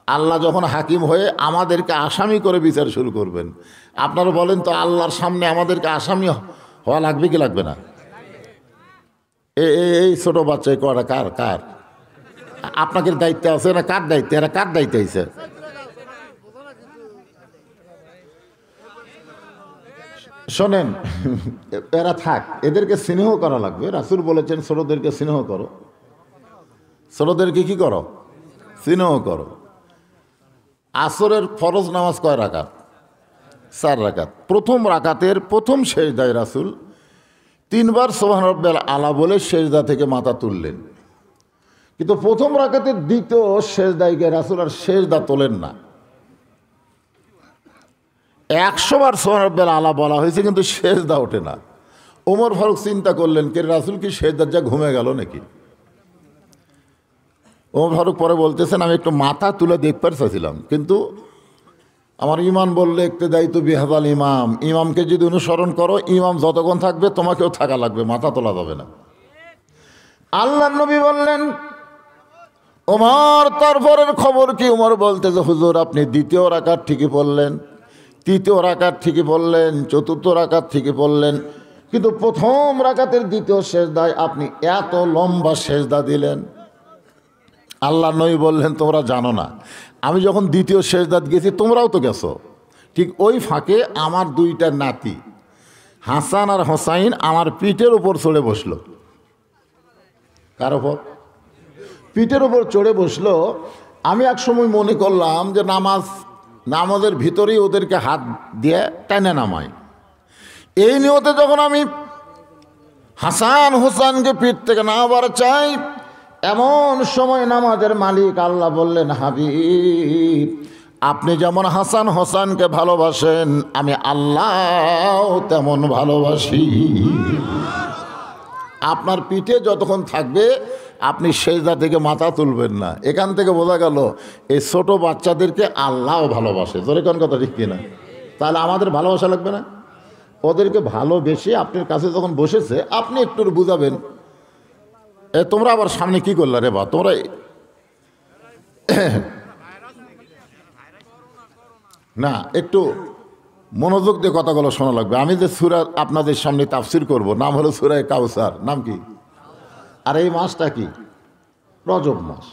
আল্লাহ যখন হাকিম হয়ে আমাদেরকে আসামি করে বিচার শুরু করবেন, আপনারা বলেন তো আল্লাহর সামনে আমাদেরকে আসামি হওয়া লাগবে কি লাগবে না? এই ছোট বাচ্চা কটা কার কার আপনাকে দায়িত্ব আছে না? কার দায়িত্ব? এরা কার দায়িত্ব আছে? শোনেন, এরা থাক, এদেরকে স্নেহ করা লাগবে। রাসূল বলেছেন ছোটদেরকে স্নেহ করো, ছোটদেরকে কি করো? স্নেহ করো। আসরের ফরজ নামাজ কয় রাকাত? 4 রাকাত। প্রথম রাকাতের প্রথম সেজদায় রাসূল 3 বার সুবহান রাব্বিয়াল আলা বলে সেজদা থেকে মাথা তুললেন। কিন্তু প্রথম রাকাতের দ্বিতীয় সেজদায় গিয়ে রাসূল আর সেজদা তোলেন না। 100 বার সুবহান রাব্বিয়াল আলা বলা হয়েছে, কিন্তু সেজদা ওঠে না। ওমর ফারুক চিন্তা করলেন, কে রাসূল কি সেজদার যা ঘুমে গেল নাকি? ওমর ফারুক পরে বলতেছেন, আমি একটু মাথা তুলে দেখতে চাইছিলাম, কিন্তু আমার ইমান বললে ইক্তেদাই তো বিহাদাল ইমাম, ইমামকে যদি অনুসরণ করো, ইমাম যতক্ষণ থাকবে তোমাকেও থাকা লাগবে, মাথা তোলা যাবে না। আল্লাহর নবী বললেন, ওমর তারপরের খবর কি? ওমর বলতেছে, হুজুর আপনি দ্বিতীয় রাকাত ঠিকই পড়লেন, তৃতীয় রাকাত ঠিকই পড়লেন, চতুর্থ রাকাত ঠিকই পড়লেন, কিন্তু প্রথম রাকাতের দ্বিতীয় সেজদায় আপনি এত লম্বা সেজদা দিলেন। আল্লাহ নবী বললেন, তোমরা জানো না, আমি যখন দ্বিতীয় সেজদাত গেছি তোমরাও তো গেছো, ঠিক ওই ফাঁকে আমার দুইটা নাতি হাসান আর হোসাইন আমার পিঠের উপর চড়ে বসলো। কার ওপর? পিঠের উপর চড়ে বসলো। আমি এক সময় মনে করলাম যে নামাজের ভিতরেই ওদেরকে হাত দিয়ে টানে নামাই। এই নিয়তে যখন আমি হাসান হোসানকে পিঠ থেকে নামাবার চাই, এমন সময় নামাজের মালিক আল্লাহ বললেন, হাবিব আপনি যেমন হাসান হোসানকে ভালোবাসেন, আমি আল্লাহ তেমন ভালোবাসি। আপনার পিঠে যতক্ষণ থাকবে আপনি সেজদা থেকে মাথা তুলবেন না। এখান থেকে বোঝা গেল এই ছোট বাচ্চাদেরকে আল্লাহও ভালোবাসে। জোরে কোন কথা ঠিক কিনা? তাহলে আমাদের ভালোবাসা লাগবে না? ওদেরকে ভালোবেসে আপনার কাছে যখন বসেছে আপনি একটু বুঝাবেন, তোমরা আবার সামনে কি করলা রে বা, তোমরা না, একটু মনোযোগ দিয়ে কথাগুলো শোনা লাগবে। আমি যে সূরা আপনাদের সামনে তাফসীর করব, নাম হলো সূরা কাউসার। নাম কি? আর এই মাসটা কি? রজব মাস।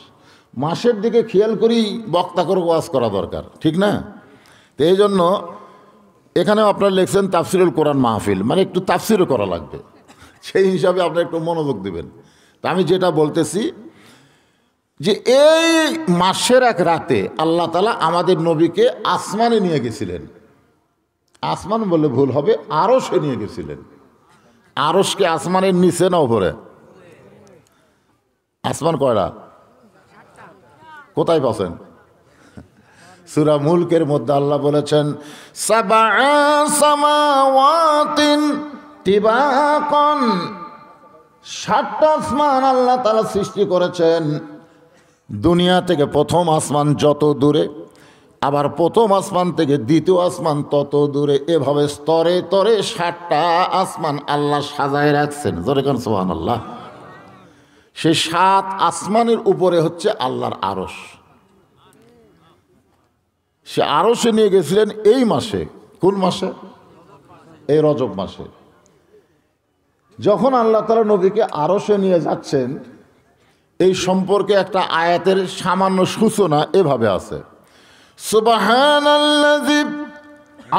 মাসের দিকে খেয়াল করি বক্তা করে ওয়াজ করা দরকার, ঠিক না? তো এই জন্য এখানেও আপনারা লিখছেন তাফসীরুল কোরআন মাহফিল, মানে একটু তাফসীরও করা লাগবে, সেই হিসাবে আপনারা একটু মনোযোগ দেবেন। তা আমি যেটা বলতেছি যে এই মাসের এক রাতে আল্লাহ তাআলা আমাদের নবীকে আসমানে নিয়ে গেছিলেন। আসমান বললে ভুল হবে, আরশে নিয়ে গেছিলেন। আরশকে আসমানের নিচে না উপরে? আসমান কয়টা? কোথায় পাচ্ছেন? সূরা মুলকের মধ্যে আল্লাহ বলেছেন, সাবআ সামাওয়াতিন তিবাকান, 7টা আসমান আল্লাহ তাআলা সৃষ্টি করেছেন। দুনিয়া থেকে প্রথম আসমান যত দূরে, আবার প্রথম আসমান থেকে দ্বিতীয় আসমান তত দূরে, এভাবে স্তরে স্তরে 7টা আসমান আল্লাহ সাজায় রাখছেন। জোরে কোন সুবহানাল্লাহ। সেই 7 আসমানের উপরে হচ্ছে আল্লাহর আরশ। সে আরশে নিয়ে গেছিলেন এই মাসে। কোন মাসে? এই রজব মাসে। যখন আল্লাহ তাআলা নবীকে আরশে নিয়ে যাচ্ছেন, এই সম্পর্কে একটা আয়াতের সামান্য সূচনা এভাবে আছে, সুবহানাল্লাযী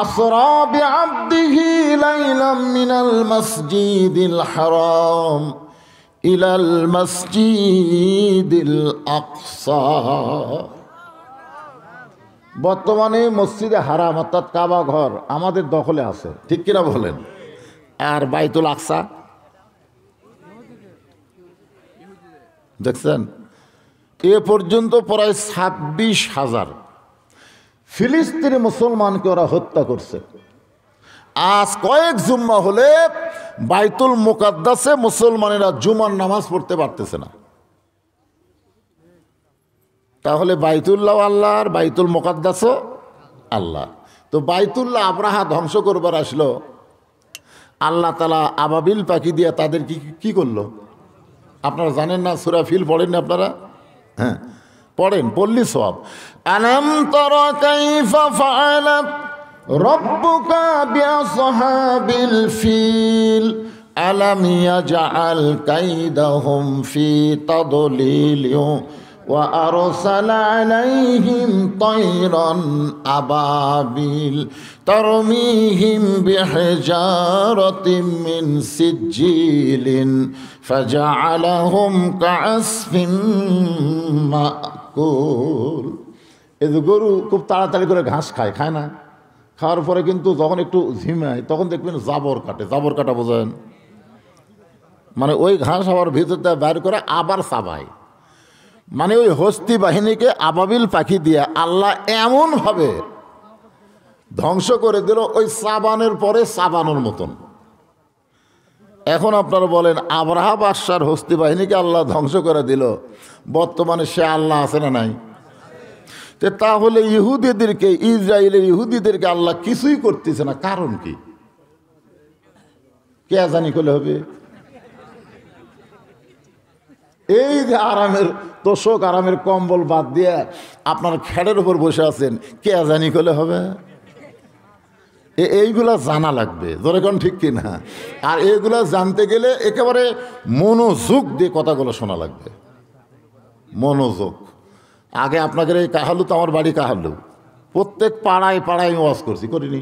আসরা বিআবদিহি লাইলাম মিনাল মাসজিদিল হারাম ইলাল মাসজিদিল আকসা। বর্তমানে মসজিদে হারাম অর্থাৎ কাবা ঘর আমাদের দখলে আছে, ঠিক কিনা বলেন? আর বাইতুল আকসা দেখছেন, এ পর্যন্ত প্রায় 26,000 ফিলিস্তিনি মুসলমানকে ওরা হত্যা করছে। আজ কয়েক জুম্মা হলে বাইতুল মুকাদ্দাসে মুসলমানেরা জুমার নামাজ পড়তে পারতেছে না। তাহলে বাইতুল্লাহ আল্লাহ আর বাইতুল মুকাদ্দাসও আল্লাহ। তো বাইতুল্লাহ আব্রাহা ধ্বংস করবার আসলো, আল্লাহ তাআলা আবাবিল পাখি দিয়ে তাদের কি করলো আপনারা জানেন না? সূরা ফিল পড়েন না আপনারা? হ্যাঁ পড়েন, পড়লি সওয়াব। আলাম তারা কাইফা ফাআলা রাব্বুকা বিআসহাবিল ফিল আলাম ইয়াজআল কাইদাহুম ফি তাদলিল ওয়া আরসালা আলাইহিম তায়রান আবাবিল তারমিহিম বিহিজারাতিম মিন সিজিলিন ফাজআলাহুম কাআসফিন মাকুল। এই যে গরু খুব তাড়াতাড়ি করে ঘাস খায় না? খাওয়ার পরে কিন্তু যখন একটু ঝিমায় তখন দেখবেন জাবর কাটে। জাবর কাটা বোঝেন? মানে ওই ঘাস আবার ভিতর দিয়ে বাইর করে আবার চাবায়। মানে ওই হস্তি বাহিনীকে আবাবিল পাখি দিয়ে আল্লাহ এমনভাবে ধ্বংস করে দিল ওই সাবানের পরে সাবানের মতন। এখন আপনারা বলেন আবরাহা বাদশার হস্তি বাহিনীকে আল্লাহ ধ্বংস করে দিল, বর্তমানে সে আল্লাহ আছে না নাই? তাহলে ইহুদিদেরকে, ইসরায়েলের ইহুদিদেরকে আল্লাহ কিছুই করতেছে না, কারণ কি? কে জানি করলে হবে? এই যে আরামের তোষক, আরামের কম্বল বাদ দিয়ে আপনার খেড়ের উপর বসে আছেন, কে জানি করলে হবে? এইগুলা জানা লাগবে, যেরকম ঠিক কিনা। আর এইগুলা জানতে গেলে একেবারে মনোযোগ দিয়ে কথাগুলো শোনা লাগবে, মনোযোগ। আগে আপনাদের এই কাহালু, তো আমার বাড়ি কাহালু, প্রত্যেক পাড়ায় পাড়ায় আমি ওয়াজ করছি, করিনি?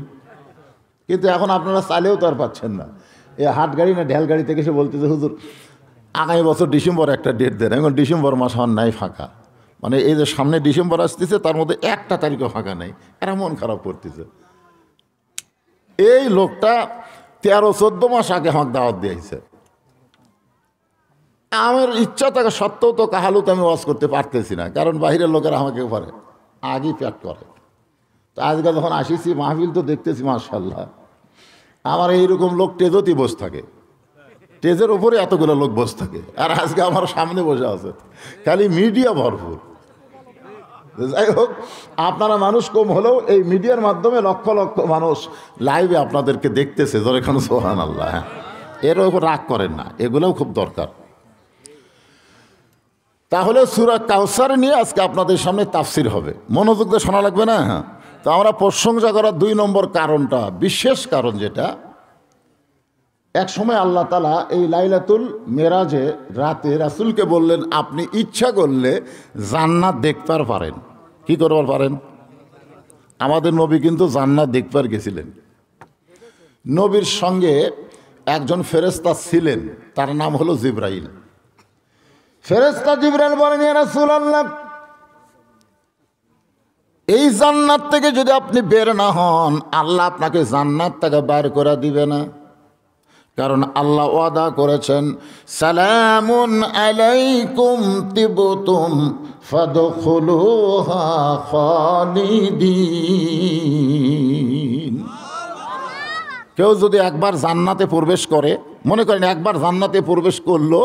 কিন্তু এখন আপনারা চাইলেও তো আর পাচ্ছেন না। এই হাট গাড়ি না ঢেল গাড়ি থেকে এসে বলতেছে হুজুর আগামী বছর ডিসেম্বর একটা ডেট দেন। এখন ডিসেম্বর মাস আমার নাই ফাঁকা, মানে এই যে সামনে ডিসেম্বর আসতেছে তার মধ্যে একটা তারিখও ফাঁকা নেই, এরা মন খারাপ করতেছে। এই লোকটা 13-14 মাস আগে আমাকে দাওয়াত দিয়েছে। আমার ইচ্ছা থাকা সত্ত্বেও তো কাহালুতে আমি ওয়াজ করতে পারতেছি না, কারণ বাইরের লোকেরা আমাকে পারে আগেই প্যাক করে। তো আজকে যখন আসিছি মাহফিল তো দেখতেছি মাশাআল্লাহ, আমার এইরকম লোক টেজতেই বসে থাকে, টেজের ওপরে এতগুলো লোক বসে থাকে, আর আজকে আমার সামনে বসে আছে, খালি মিডিয়া ভরপুর। যাই হোক, আপনারা মানুষ কম হলেও এই মিডিয়ার মাধ্যমে লক্ষ লক্ষ মানুষ লাইভে আপনাদেরকে দেখতেছে, যেরকম সুবহানাল্লাহ। হ্যাঁ, এর উপর রাগ করেন না, এগুলোও খুব দরকার। তাহলে সূরা কাউসার নিয়ে আজকে আপনাদের সামনে তাফসির হবে, মনোযোগ দিয়ে শোনা লাগবে না? হ্যাঁ, তো আমরা প্রশংসা করার 2 নম্বর কারণটা, বিশেষ কারণ যেটা, এক সময় আল্লাহ তাআলা এই লাইলাতুল মেরাজে রাতে রাসূলকে বললেন আপনি ইচ্ছা করলে জান্নাত দেখতে পারেন। কি করবার পারেন? আমাদের নবী কিন্তু জান্নাত দেখবার গেছিলেন। নবীর সঙ্গে একজন ফেরেশতা ছিলেন, তার নাম হলো জিবরাইল। ফেরেশতা জিবরাইল বলেন ইয়া রাসূলুল্লাহ, এই জান্নাত থেকে যদি আপনি বের না হন, আল্লাহ আপনাকে জান্নাত থেকে বের করে দিবে না। কারণ আল্লাহ ওয়াদা করেছেন সালামুন আলাইকুম তিবতুম ফাদখুলুহা খালিদিন। কেউ যদি একবার জান্নাতে প্রবেশ করে, মনে করেন একবার জান্নাতে প্রবেশ করলো,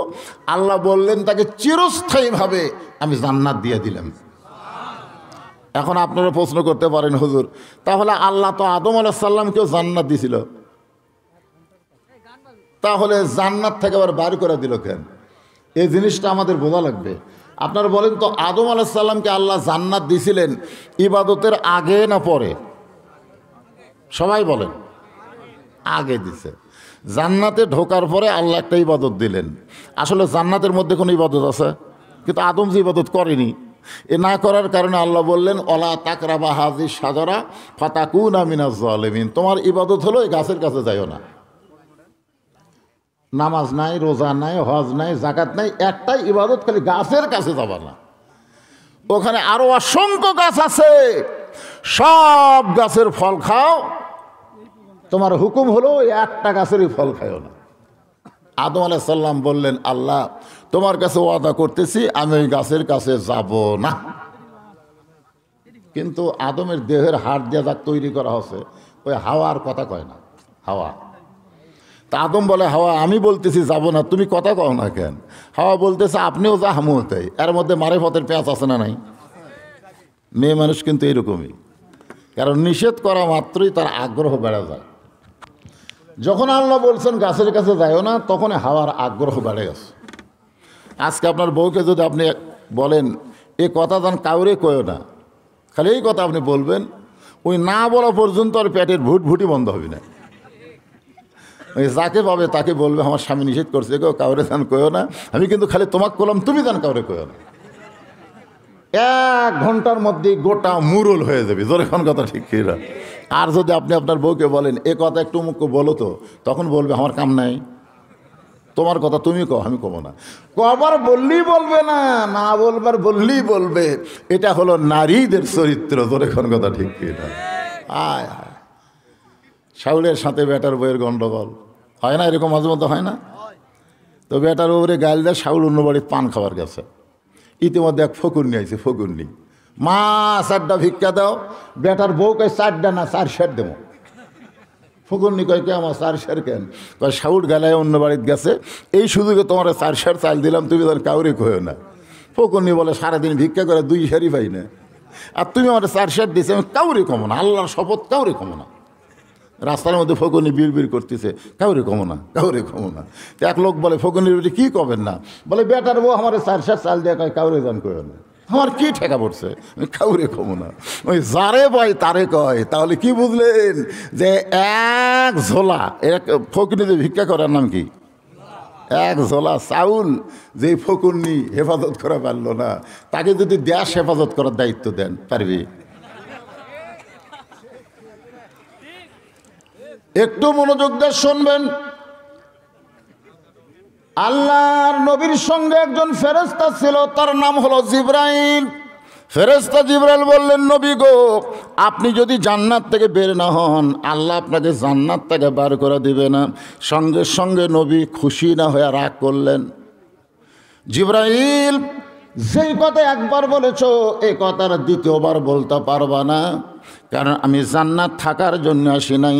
আল্লাহ বললেন তাকে চিরস্থায়ীভাবে আমি জান্নাত দিয়ে দিলাম। এখন আপনারা প্রশ্ন করতে পারেন হুজুর, তাহলে আল্লাহ তো আদম আলাইহিস সালামকেও জান্নাত দিয়েছিল, তাহলে জান্নাত থেকে আবার বার করে দিল কেন? এই জিনিসটা আমাদের বোঝা লাগবে। আপনারা বলেন তো, আদম আলাইহিস সালামকে আল্লাহ জান্নাত দিয়েছিলেন ইবাদতের আগে না পরে? সবাই বলেন আগে দিছে। জান্নাতে ঢোকার পরে আল্লাহ একটা ইবাদত দিলেন। আসলে জান্নাতের মধ্যে কোনো ইবাদত আছে? কিন্তু আদম যে ইবাদত করেনি, এ না করার কারণে আল্লাহ বললেন ওয়ালা তাকরাবা হাযিহিশ শাজারা ফাতাকুনা মিনাজ জালিমিন। তোমার ইবাদত হলো এই গাছের কাছে যাইও না। নামাজ নাই, রোজা নাই, হজ নাই, যাকাত নাই, একটাই ইবাদত, খালি গাছের কাছে যাবা না। ওখানে আরো অসংখ্য গাছ আছে, সব গাছের ফল খাও, তোমার হুকুম হলো একটা গাছেরই ফল খাও না। আদম আলাইহিস সালাম বললেন আল্লাহ তোমার কাছে ওয়াদা করতেছি আমি ওই গাছের কাছে যাব না। কিন্তু আদমের দেহের হাড় দিয়ে যা তৈরি করা হচ্ছে, ওই হাওয়ার কথা কয় না, হাওয়া। তা আদম বলে হাওয়া আমি বলতেছি যাব না, তুমি কথা কও না কেন? হাওয়া বলতেছে আপনিও যা আমিও তাই। এর মধ্যে মারেফতের পেঁচ আছে না নাই? মেয়ে মানুষ কিন্তু এরকমই, কারণ নিষেধ করা মাত্রই তার আগ্রহ বেড়ে যায়। যখন আল্লাহ বলছেন গাছের কাছে যাইও না, তখন হাওয়ার আগ্রহ বেড়ে গেছে। আজকে আপনার বউকে যদি আপনি বলেন এ কথা যান কাউরে কয়ও না, খালি এই কথা আপনি বলবেন, ওই না বলা পর্যন্ত আর পেটের ভুটভুটি বন্ধ হবে না। ওই যাকে পাবে তাকে বলবে আমার স্বামী নিষেধ করছে গো, কাউরে যান কয়ও না, আমি কিন্তু খালি তোমাকে বললাম, তুমি যান কাউরে কয়ও না। 1 ঘন্টার মধ্যেই গোটা মুরল হয়ে যাবে, যখন কথা ঠিক কিনা। আর যদি আপনি আপনার বউকে বলেন এ কথা একটু মুখ বলো তো, তখন বলবে আমার কাম নাই, তোমার কথা তুমি কও, আমি কব না। কবার বললেই বলবে না, না বলবার বললেই বলবে। এটা হলো নারীদের চরিত্র, যখন কথা ঠিক কিনা। আয় আয়, শাউলের সাথে বেটার বইয়ের গন্ডগোল হয় না, এরকম মাঝে মধ্যে হয় না? তো বেটার উপরে গাল দেয়, শাউল অন্য বাড়ির পান খাবার গেছে, ইতিমধ্যে এক ফকুরনি আইছে, ফকুরনি, মা 4টা ভিক্ষা দাও। বেটার বউ কয় 4টা না 4 সের দেবো। ফকুরনি কয় কে আমার 4 সের কেন? কয় সাউট গালায় অন্য বাড়িতে গেছে, এই সুযোগে তোমার 4 সের চাল দিলাম, তুমি তার কাউরে কয়ো না। ফকুরনি বলে সারাদিন ভিক্ষা করে 2 সেরই পাই না, আর তুমি আমার 4 সের দিয়েছে, আমি কাউরে কমো না, আল্লাহর শপথ কাউরে কমো না। রাস্তার মধ্যে ফকুনি বিড় করতেছে, কাউরে কমো না, কাউরে কমো না। তো এক লোক বলে ফকুনির বেটি কী করবেন না? বলে বেটার বউ আমার 4 সের চাল দিয়ে কয় কাউরে গান কয়ো না। আমার কি ঠেকা পড়ছে, আমি কাউরে কমো না। ওই যারে পাই তারে কয়। তাহলে কি বুঝলেন যে এক ঝোলা, এক ফকুনি যে ভিক্ষা করার নাম কি? এক ঝোলা চাউল যে ফকুনি হেফাজত করা পারলো না, তাকে যদি দেশ হেফাজত করার দায়িত্ব দেন, পারবে? একটু মনোযোগ দিয়ে শুনবেন। আল্লাহর নবীর সঙ্গে একজন ফেরেশতা ছিল, তার নাম হলো জিবরাইল। ফেরেশতা জিবরাইল বললেন, নবী গো, আপনি যদি জান্নাত থেকে বের না হন, আল্লাহ আপনাকে জান্নাত থেকে বার করে দিবে না। সঙ্গে সঙ্গে নবী খুশি না হয়ে রাগ করলেন। জিবরাইল, যেই কথা একবার বলেছো এই কথার দ্বিতীয়বার বলতে পারবা না, কারণ আমি জান্নাত থাকার জন্য আসি নাই।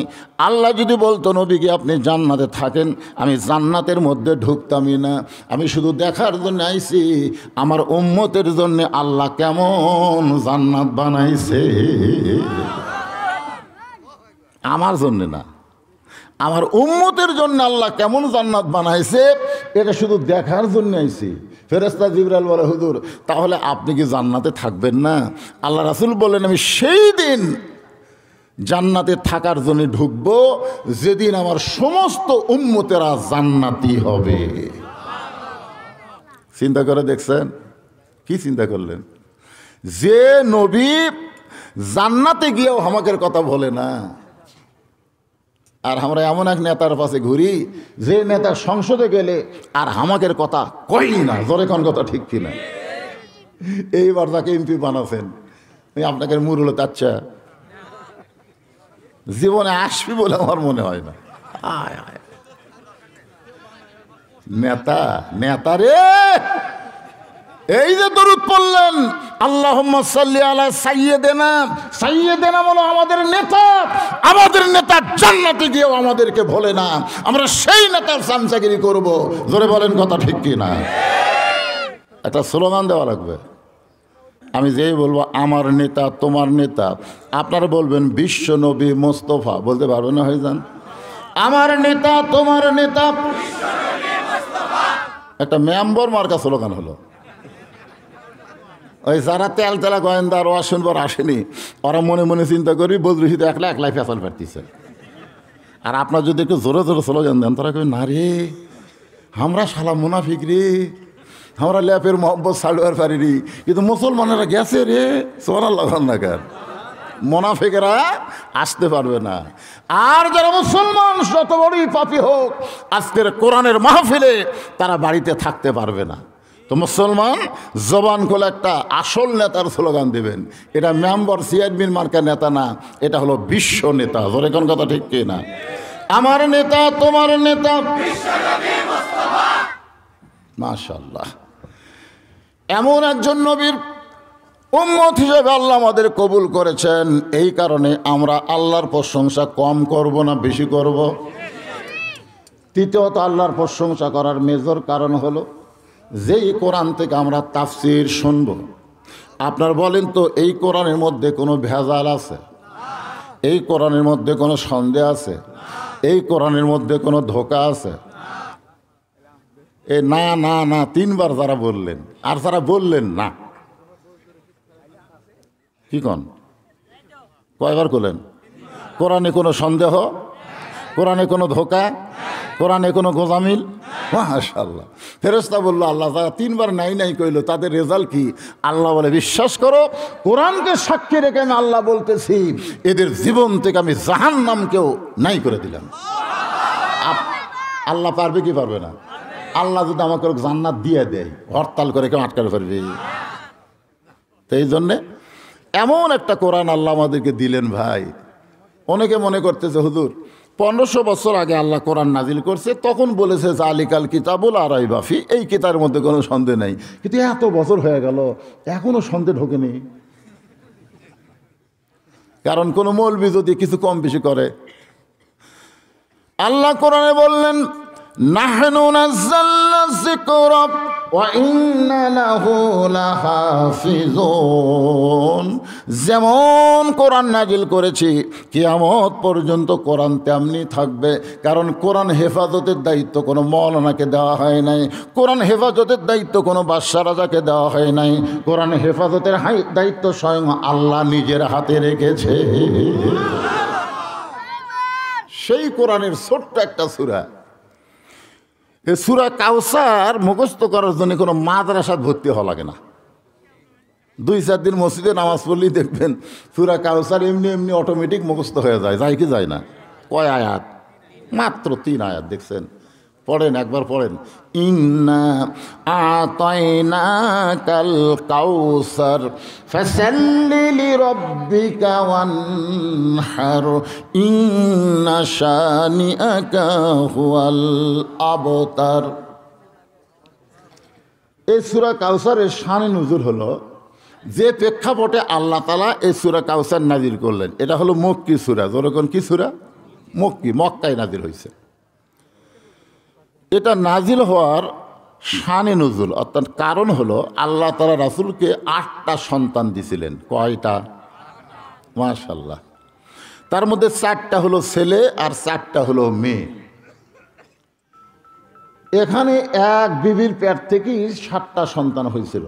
আল্লাহ যদি বলতো নবীকে আপনি জান্নাতে থাকেন, আমি জান্নাতের মধ্যে ঢুকতামই না। আমি শুধু দেখার জন্য আইছি আমার উম্মতের জন্য আল্লাহ কেমন জান্নাত বানাইছে। আমার জন্য না, আমার উম্মতের জন্য আল্লাহ কেমন জান্নাত বানাইছে এটা শুধু দেখার জন্য আইছি। ফেরেশতা জিবরাইল বলে, হুজুর তাহলে আপনি কি জান্নাতে থাকবেন না? আল্লাহ রাসূল বললেন, আমি সেই দিন জান্নাতে থাকার জন্য ঢুকবো যেদিন আমার সমস্ত উম্মতেরা জান্নাতি হবে। চিন্তা করে দেখছেন? কি চিন্তা করলেন? যে নবী জান্নাতে গিয়েও হামাকের কথা বলে না, আর আমরা এমন এক নেতার পাশে ঘুরি যে নেতা সংসদে গেলে আর হামাকের কথা কই না। জোরে কোন কথা ঠিক কিনা? এইবার তাকে এমপি বানাচ্ছেন, আপনাকে মুরুল আচ্ছা জীবনে আসবি বলে আমার মনে হয় না। আয় আয় নেতা, নেতা রে, এই যে দরুদ পড়লেন, আল্লাহুম্মা সাল্লি আলা সাইয়্যিদিনা, সাইয়্যিদিনা বলো আমাদের নেতা। আমাদের নেতা জান্নাতে গিয়েও আমাদেরকে ভোলে না, আমরা সেই নেতার চামচাগিরি করব। জোরে বলেন কথা ঠিক কি না? একটা স্লোগান দেওয়া লাগবে। আমি যেই বলবো আমার নেতা তোমার নেতা, আপনারা বলবেন বিশ্ব নবী মোস্তফা, বলতে পারবেন না? হয়ে যান, আমার নেতা তোমার নেতা। একটা মেম্বর মার্কা স্লোগান হলো। ওই যারা তেল তেলা গোয়েন্দা আর ওয়াজ শুনবার আসেনি, ওরা মনে মনে চিন্তা করি বদরুহিত একলাই ফেসাল ফাটতেছে। আর আপনার যদি একটু জোরে জোরে স্লোগান দেন, তারা কই না রে আমরা শালা মুনাফিক রে, আমরা ল্যাপের মোহাম্মদ সালোয়ার পারিনি, কিন্তু মুসলমানেরা গেছে রে, সোনার লাগান না কার মোনাফিকেরা আসতে পারবে না। আর যারা মুসলমান যত বড়ই পাপী হোক, আজকের কোরআনের মাহফিলে তারা বাড়িতে থাকতে পারবে না। তো মুসলমান জবান খোলা একটা আসল নেতার স্লোগান দেবেন। এটা মেম্বার চেয়ারম্যান মার্কা নেতা না, এটা হলো বিশ্ব নেতা। ধরে কোন কথা ঠিক কি না? আমার নেতা তোমার নেতা। মাশাআল্লাহ, এমন একজন নবীর উম্মত হিসেবে আল্লাহ আমাদের কবুল করেছেন। এই কারণে আমরা আল্লাহর প্রশংসা কম করব না বেশি করব? তৃতীয়ত আল্লাহর প্রশংসা করার মেজর কারণ হলো যেই কোরআন থেকে আমরা তাফসির শুনব, আপনার বলেন তো এই কোরআনের মধ্যে কোনো ভেজাল আছে? এই কোরআনের মধ্যে কোনো সন্দেহ আছে? এই কোরআনের মধ্যে কোনো ধোঁকা আছে? এ না না না 3বার যারা বললেন, আর যারা বললেন না, কি কন কয়বার করলেন? কোরআনে কোনো সন্দেহ, কোরআনে কোনো ধোঁকা, কোরআনে কোনো গোজামিল। মাশাআল্লাহ, ফেরেশতা বলল আল্লাহ যারা 3বার নাই নাই কইল তাদের রেজাল্ট কি? আল্লাহ বলে বিশ্বাস করো, কোরআনকে সাক্ষী রেখে আমি আল্লাহ বলতেছি এদের জীবন থেকে আমি জাহান্নামকেও নাই করে দিলাম। আল্লাহ পারবে কি পারবে না? আল্লাহ যদি আমাকে জান্নাত দিয়ে দেয়, হরতাল করে কেউ আটকাতে পারবে? তো এই জন্যে এমন একটা কোরআন আল্লাহ আমাদেরকে দিলেন ভাই, অনেকে মনে করতেছে হুজুর 1500 বছর আগে আল্লাহ কোরআন নাজিল করছে, তখন বলেছে জালিকাল কিতাবুল লা রাইবা ফি, এই কিতাবের মধ্যে কোনো সন্দেহ নেই। কিন্তু এত বছর হয়ে গেল এখনো সন্দেহ ঢোকেনি। কারণ কোনো মৌলবি যদি কিছু কম বেশি করে, আল্লাহ কোরআনে বললেন নাহনু নাযালনা যিকরা ওয়া ইন্না লাহু লাহাফিজুন। যেমন কোরআন নাজিল করেছি কিয়ামত পর্যন্ত কোরআন তেমনি থাকবে। কারণ কোরআন হেফাজতের দায়িত্ব কোনো মৌলানাকে দেওয়া হয় নাই, কোরআন হেফাজতের দায়িত্ব কোনো বাদশা রাজাকে দেওয়া হয় নাই, কোরআন হেফাজতের দায়িত্ব স্বয়ং আল্লাহ নিজের হাতে রেখেছে। সেই কোরআনের ছোট্ট একটা সূরা, এই সূরা কাউসার মুখস্থ করার জন্য কোনো মাদ্রাসায় ভর্তি হওয়া লাগে না। 2-4 দিন মসজিদে নামাজ পড়লেই দেখবেন সূরা কাউসার এমনি এমনি অটোমেটিক মুখস্থ হয়ে যায়। যায় কি যায় না? কয় আয়াত? মাত্র 3 আয়াত। দেখছেন? পড়েন, একবার পড়েন। ইন্না আতাইনাকাল কাউসার ফাসাল্লি লিরাব্বিকা ওয়ানহার ইন্না শানিআকা হুয়াল আবতার। এই সূরা কাউসারের শানে নুজুল হলো যে প্রেক্ষাপটে আল্লাহ তাআলা এই সূরা কাউসার নাজিল করলেন। এটা হলো মক্কি সূরা। যেরকম কি সূরা? মক্কি, মক্কায় নাজিল হয়েছে। এটা নাজিল হওয়ার শানে নুজুল, অর্থাৎ কারণ হলো আল্লাহ তাআলা রাসূলকে 8টা সন্তান দিছিলেন। কয়টা? মাশাআল্লাহ। তার মধ্যে 4টা হলো ছেলে আর 4টা হলো মেয়ে। এখানে এক বিবির পেট থেকেই 7টা সন্তান হয়েছিল।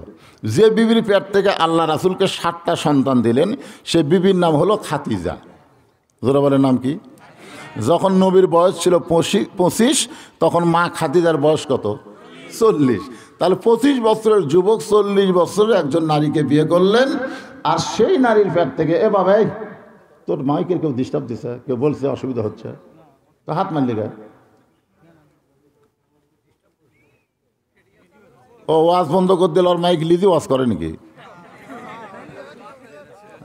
যে বিবির পেট থেকে আল্লাহ রাসূলকে 7টা সন্তান দিলেন সে বিবির নাম হলো খাদিজা। জোরে বলেন নাম কি? যখন নবীর বয়স ছিল 25, তখন মা খাদিজার বয়স কত? 40। তাহলে 25 বছরের যুবক 40 বছরের একজন নারীকে বিয়ে করলেন। আর সেই নারীর পেট থেকে, এ বাবা তোর মাইকের কেউ ডিস্টার্ব দিছে, কেউ বলছে অসুবিধা হচ্ছে, তো হাত মারলি গায়ে। ও ওয়াজ বন্ধ করে দিল, আর মাইক লিজি ওয়াজ করে নাকি?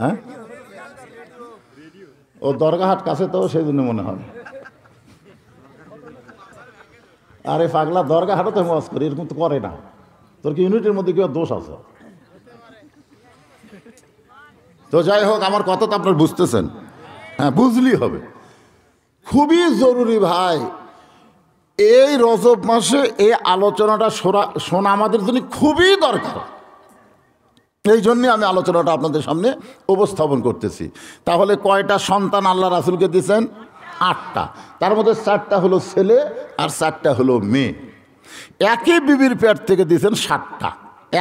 হ্যাঁ, ও দরগাহাট কাছে তো সেই জন্য মনে হয়। আরে পাগলা, দরগাহাটও তো ওয়াজ করি, এরকম তো করে না। তোর কি ইউনিটের মধ্যে কেউ দোষ আছে? তো যাই হোক, আমার কথা তো আপনার বুঝতেছেন। হ্যাঁ, বুঝলেই হবে। খুবই জরুরি ভাই, এই রজব মাসে এই আলোচনাটা শোনা আমাদের জন্য খুবই দরকার। এই জন্যে আমি আলোচনাটা আপনাদের সামনে উপস্থাপন করতেছি। তাহলে কয়টা সন্তান আল্লাহ রাসূলকে দিয়েছেন? 8টা। তার মধ্যে 4টা হলো ছেলে আর 4টা হলো মেয়ে। একই বিবির পেট থেকে দিয়েছেন 7টা।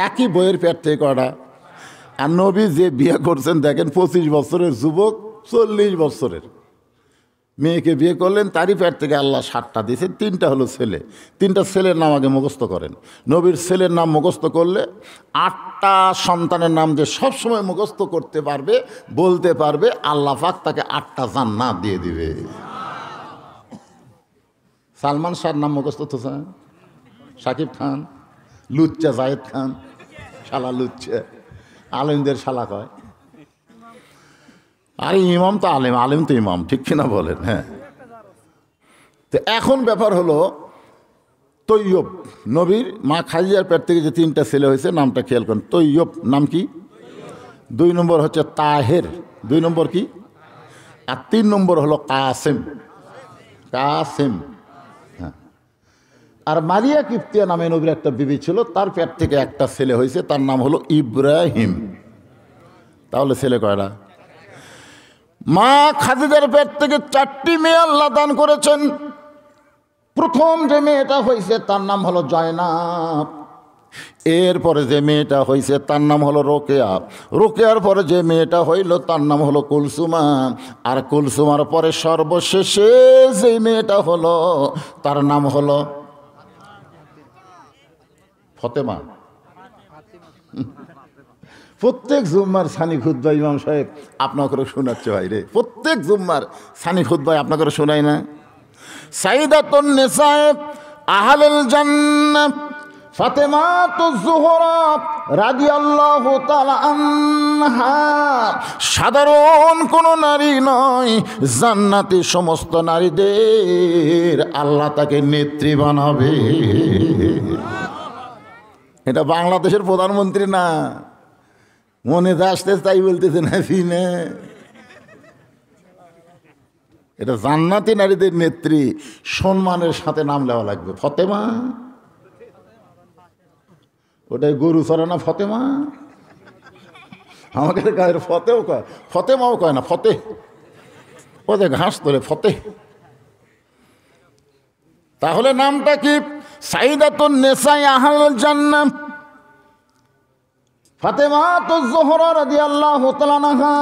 একই বইয়ের পেট থেকে কয়টা? আর নবী যে বিয়ে করছেন দেখেন, 25 বছরের যুবক 40 বছরের মেয়েকে বিয়ে করলেন, তারই পেট থেকে আল্লাহ 7টা দিয়েছেন। 3টা হলো ছেলে। 3টা ছেলের নাম আগে মুখস্থ করেন। নবীর ছেলের নাম মুখস্থ করলে 8টা সন্তানের নাম যে সবসময় মুখস্থ করতে পারবে, বলতে পারবে, আল্লাহ পাক তাকে 8টা জান্নাত দিয়ে দিবে। সালমান শাহর নাম মুখস্থ তো স্যার, শাকিব খান, লুচ্চা জায়েদ খান, শালা লুচ্চা, আলেমদের শালা কয়। আরে ইমাম তো আলেম, আলেম তো ইমাম, ঠিক কিনা বলেন? হ্যাঁ। তো এখন ব্যাপার হলো তৈয়ব। নবীর মা খাদিজার পেট থেকে যে 3টা ছেলে হয়েছে, নামটা খেয়াল করেন। তৈয়ব নাম কি? 2 নম্বর হচ্ছে তাহের। 2 নম্বর কি? আর 3 নম্বর হলো কাসেম। কাসেম। হ্যাঁ। আর মারিয়া কিপ্তিয়া নামে নবীর একটা বিবি ছিল, তার পেট থেকে একটা ছেলে হয়েছে, তার নাম হলো ইব্রাহিম। তাহলে ছেলে কয়টা? মা খাদিজার পেট থেকে 4টি মেয়ে আল্লাহ দান করেছেন। প্রথম যে মেয়েটা হয়েছে তার নাম হলো জয়নাব। এরপরে যে মেয়েটা হয়েছে তার নাম হলো রোকেয়া। রোকেয়ার পরে যে মেয়েটা হইল তার নাম হলো কুলসুমা। আর কুলসুমার পরে সর্বশেষে যে মেয়েটা হলো তার নাম হলো ফতেমা। প্রত্যেক জুম্মার সানি খুতবা ইমাম সাহেব আপনাকে শোনাচ্ছে ভাই রে, প্রত্যেক জুম্মার সানি খুতবায় আপনাকে শোনায় না? সাইদাতুন নিসা আহলুল জান্নাহ ফাতেমাতুজ জোহরা রাদিয়াল্লাহু তাআলা আনহা সাধারণ কোন নারী নয়, জান্নাতি সমস্ত নারীদের আল্লাহ তাকে নেত্রী বানাবে। এটা বাংলাদেশের প্রধানমন্ত্রী না, মনে আসতে তাই বলতেছে না ফিনে, এটা জান্নাতি নারীদের নেত্রী, সম্মানের সাথে নাম নেওয়া লাগবে। ফতেমা, ওটাই গরু চড়ে না ফতেমা? আমাকে গায়ের ফতেও কয়, ফতেমাও কয় না, ফতে, ওদের ঘাস তোলে ফতে। তাহলে নামটা কি? সাইদাতুন নিসাই আহলুল জান্নাহ ফাতেমাতুজ জোহরা রাদিয়াল্লাহু তাআলা আনহা।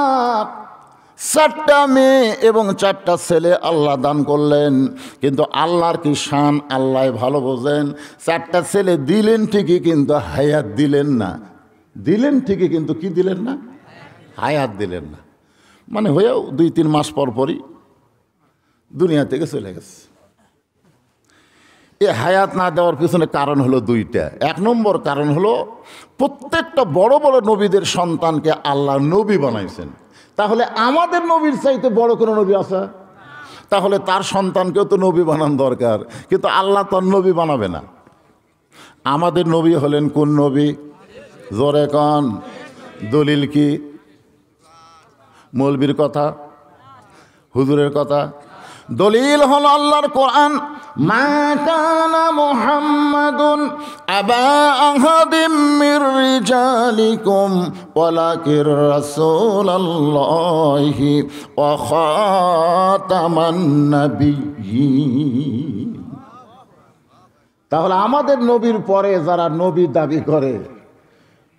4টা মেয়ে এবং 4টা ছেলে আল্লাহ দান করলেন, কিন্তু আল্লাহর কি শান আল্লাহ ভালো বোঝেন। 4টা ছেলে দিলেন ঠিকই, কিন্তু হায়াত দিলেন না। দিলেন ঠিকই, কিন্তু কি দিলেন না? হায়াত দিলেন না। মানে হয়েও 2-3 মাস পর পরই দুনিয়া থেকে চলে গেছে। এ হায়াত না দেওয়ার পিছনে কারণ হলো 2টা। 1 নম্বর কারণ হলো প্রত্যেকটা বড় বড় নবীদের সন্তানকে আল্লাহ নবী বানাইছেন। তাহলে আমাদের নবীর চাইতে বড় কোনো নবী আছে? তাহলে তার সন্তানকেও তো নবী বানানো দরকার, কিন্তু আল্লাহ তার নবী বানাবে না। আমাদের নবী হলেন কোন নবী? জোরে কন। দলিল কি? মৌলবীর কথা, হুজুরের কথা? দলিল হলো আল্লাহর কোরআন। মা কানা মুহাম্মাদুন আবা আহাদিম মির রিজালিকুম ওয়ালাকির রাসূলুল্লাহি ওয়া খাতামান নাবিয়্যিন। তাহলে আমাদের নবীর পরে যারা নবী দাবি করে,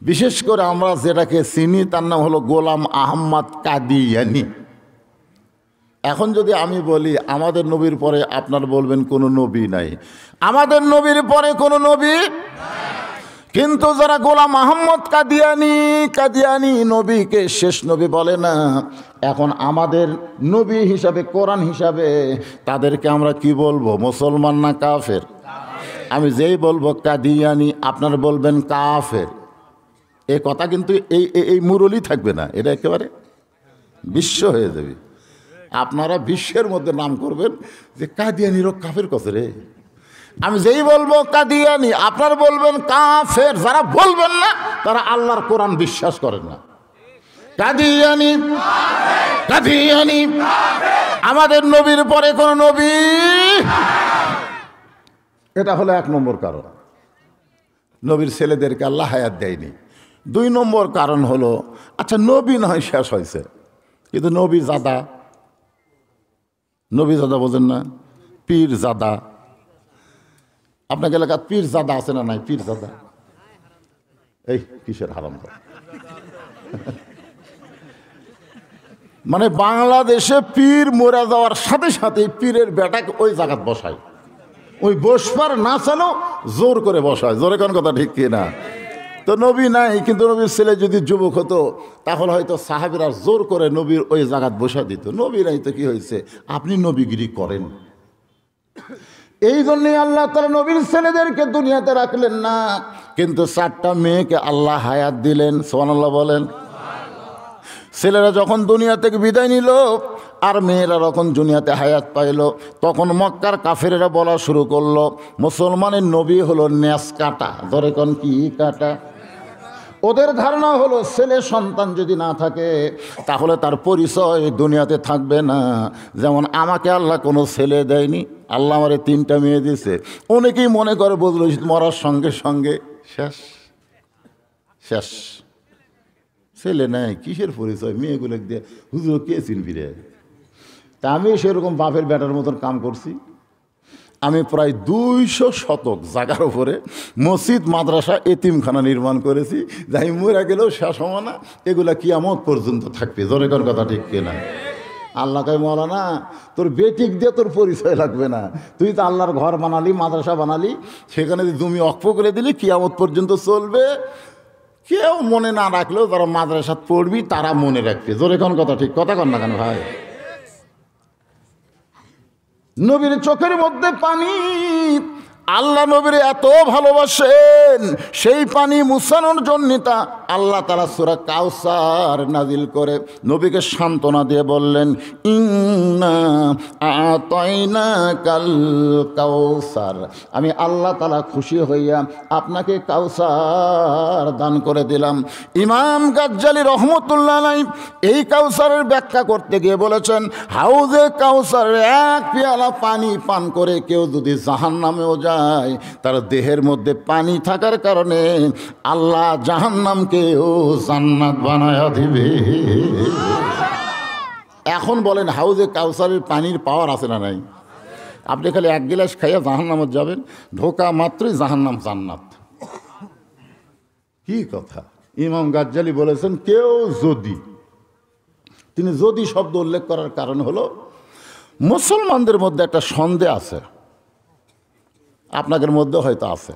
বিশেষ করে আমরা যেটাকে চিনি তার নাম হলো গোলাম আহমদ কাদিয়ানী। এখন যদি আমি বলি আমাদের নবীর পরে, আপনার বলবেন কোনো নবী নাই। আমাদের নবীর পরে কোনো নবী, কিন্তু যারা গোলাম আহমদ কাদিয়ানী নবীকে শেষ নবী বলে না, এখন আমাদের নবী হিসাবে, কোরআন হিসাবে তাদেরকে আমরা কি বলবো? মুসলমান না কাফের? আমি যেই বলবো কাদিয়ানী, আপনার বলবেন কাফের। এই কথা কিন্তু এই মুরলি থাকবে না, এটা একেবারে বিশ্ব হয়ে যাবে। আপনারা বিশ্বের মধ্যে নাম করবেন যে কাদিয়ানিরও কাফের কত রে। আমি যেই বলবো কাদিয়ানি, আপনার বলবেন কাফের। যারা বলবেন না তারা আল্লাহর কোরআন বিশ্বাস করেন না। কাদিয়ানি, কাদিয়ানি, আমাদের নবীর পরে কোন নবী। এটা হলো 1 নম্বর কারণ, নবীর ছেলেদেরকে আল্লাহ হায়াত দেয়নি। 2 নম্বর কারণ হলো, আচ্ছা নবী নয় শেষ হয়েছে, কিন্তু নবী জাদা, নবী জাদা বোঝেন না? পীর জাদা। আপনাকে এলাকার পীর জাদা আছে না নাই? পীর জাদা এই কিসের হারাম? মানে বাংলাদেশে পীর মরে যাওয়ার সাথে সাথে পীরের বেটাকে ওই জায়গাত বসায়, ওই বসবার না চালো জোর করে বসায়। জোরে কোন কথা ঠিক কি না? তো নবী নাই, কিন্তু নবীর ছেলে যদি যুবক হতো তাহলে হয়তো সাহাবীরা জোর করে নবীর ওই জায়গাত বসা দিত। নবী নাই তো কি হয়েছে, আপনি নবীগিরি করেন। এই জন্যই আল্লাহ তাআলা নবীর ছেলেদেরকে দুনিয়াতে রাখলেন না, কিন্তু 4টা মেয়েকে আল্লাহ হায়াত দিলেন। সুবহানাল্লাহ বলেন। ছেলেরা যখন দুনিয়া থেকে বিদায় নিল আর মেয়েরা যখন দুনিয়াতে হায়াত পাইল, তখন মক্কার কাফেরেরা বলা শুরু করলো মুসলমানের নবী হলো নেস কাটা। ধরে কোন কি কাটা? ওদের ধারণা হলো ছেলে সন্তান যদি না থাকে তাহলে তার পরিচয় দুনিয়াতে থাকবে না। যেমন আমাকে আল্লাহ কোনো ছেলে দেয়নি, আল্লাহ আমারে 3টা মেয়ে দিয়েছে। অনেকেই মনে করে বদল মরার সঙ্গে সঙ্গে শেষ শেষ, ছেলে নাই, কিসের পরিচয়? মেয়েগুলো দিয়ে হুজুর কে চিনবি রে? তা আমি সেরকম বাপের বেটার মতন কাম করছি। আমি প্রায় 200 শতক জায়গার উপরে মসজিদ, মাদ্রাসা, এতিমখানা নির্মাণ করেছি। যাই মরে গেলেও শেষ হবো না, এগুলা কিয়ামত পর্যন্ত থাকবে। জোরে কোন কথা ঠিক কিনা? আল্লাহ কয় মৌলানা তোর বেটিক দিয়ে তোর পরিচয় লাগবে না, তুই তো আল্লাহর ঘর বানালি, মাদ্রাসা বানালি, সেখানে জমি অক্ষ করে দিলি, কিয়ামত পর্যন্ত চলবে। কেউ মনে না রাখলেও যারা মাদ্রাসা পড়বি তারা মনে রাখবে। জোরে কোন কথা ঠিক কথা কন না কেন ভাই? নবীর চোখের মধ্যে পানি আল্লাহ নবীর এত ভালোবাসেন, সেই পানি মুছানোর জন্য তা আল্লাহ তাআলা সূরা কাউসার নাজিল করে নবীকে সান্ত্বনা দিয়ে বললেন, ইন্না আতাইনাকাল কাউসার, আমি আল্লাহ তাআলা খুশি হইয়া আপনাকে কাউসার দান করে দিলাম। ইমাম গাজ্জালী রহমতুল্লাহ আলাইহি এই কাউসারের ব্যাখ্যা করতে গিয়ে বলেছেন, হাউজে কাউসারের এক পেয়ালা পানি পান করে কেউ যদি জাহান্নামেও যায়, তার দেহের মধ্যে পানি থাকার কারণে আল্লাহ জাহান্নামকেও জান্নাত বানায়া দিবে। এখন বলেন, হাউজে কাউসারের পানির পাওয়ার আছে না নাই? আপনি খালি এক গিলাস খাইয়া জাহান্নামত যাবেন, ঢোকা মাত্রই জাহান্নাম জান্নাত। কি কথা! ইমাম গাজ্জালী বলেছেন, কেউ যদি, তিনি যদি শব্দ উল্লেখ করার কারণ হলো মুসলমানদের মধ্যে একটা সন্দেহ আছে, আপনাদের মধ্যে হয়তো আছে,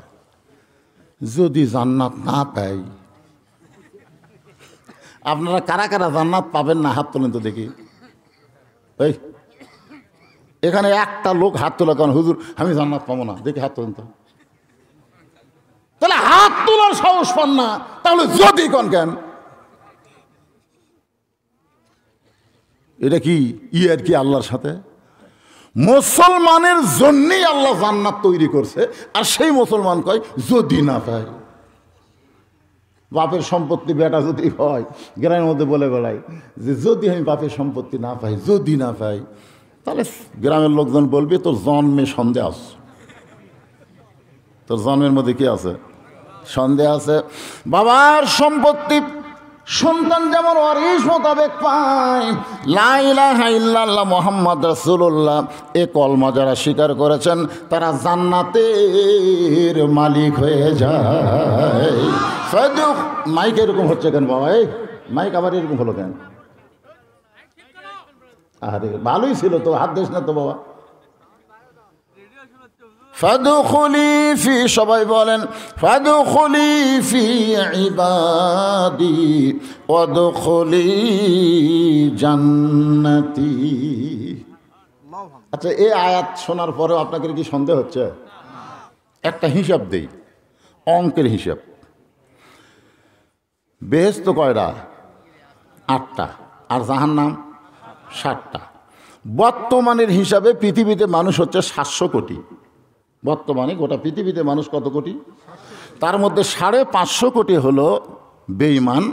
যদি জান্নাত না পাই। আপনারা কারা কারা জান্নাত পাবেন না হাত তোলেন তো দেখি। এই এখানে একটা লোক হাত তোলা, কারণ হুজুর আমি জান্নাত পাবো না, দেখি হাত তোলেন তো। তাহলে হাত তোলার সাহস পান না, তাহলে যদি কোন কেন? এটা কি আর কি আল্লাহর সাথে? মুসলমানের জন্যই আল্লাহ জান্নাত তৈরি করছে, আর সেই মুসলমান কয় যদি না পাই। বাপের সম্পত্তি বেটা যদি হয়, গ্রামের মধ্যে বলে বেড়াই যে যদি আমি বাপের সম্পত্তি না পাই, যদি না পাই, তাহলে গ্রামের লোকজন বলবে তোর জন্মে সন্দেহ আছে, তোর জন্মের মধ্যে কি আছে? সন্দেহ আছে। বাবার সম্পত্তি সন্তান যেমন ওয়ারিশ মোতাবেক পায়, লা ইলাহা ইল্লাল্লাহ মুহাম্মদ রাসূলুল্লাহ এ কলমা যারা স্বীকার করেছেন তারা জান্নাতের মালিক হয়ে যায়। মাইক এরকম হচ্ছে কেন বাবা? এই মাইক আবার এরকম হলো কেন? আরে ভালোই ছিল তো, হাত দিস না তো বাবা। ফাদখুলি ফি, সবাই বলেন ফাদখুলি ফি ইবাদি ওয়াদখুলি জান্নাতি। আচ্ছা, এই আয়াত শোনার পরেও আপনাদের কি সন্দেহ হচ্ছে? একটা হিসাব দেই, অঙ্কের হিসাব। বেহেশত কয়টা? 8টা, আর জাহান্নাম 7টা। বর্তমানের হিসাবে পৃথিবীতে মানুষ হচ্ছে 700 কোটি। বর্তমানে গোটা পৃথিবীতে মানুষ কত কোটি? তার মধ্যে 550 কোটি হলো বেঈমান,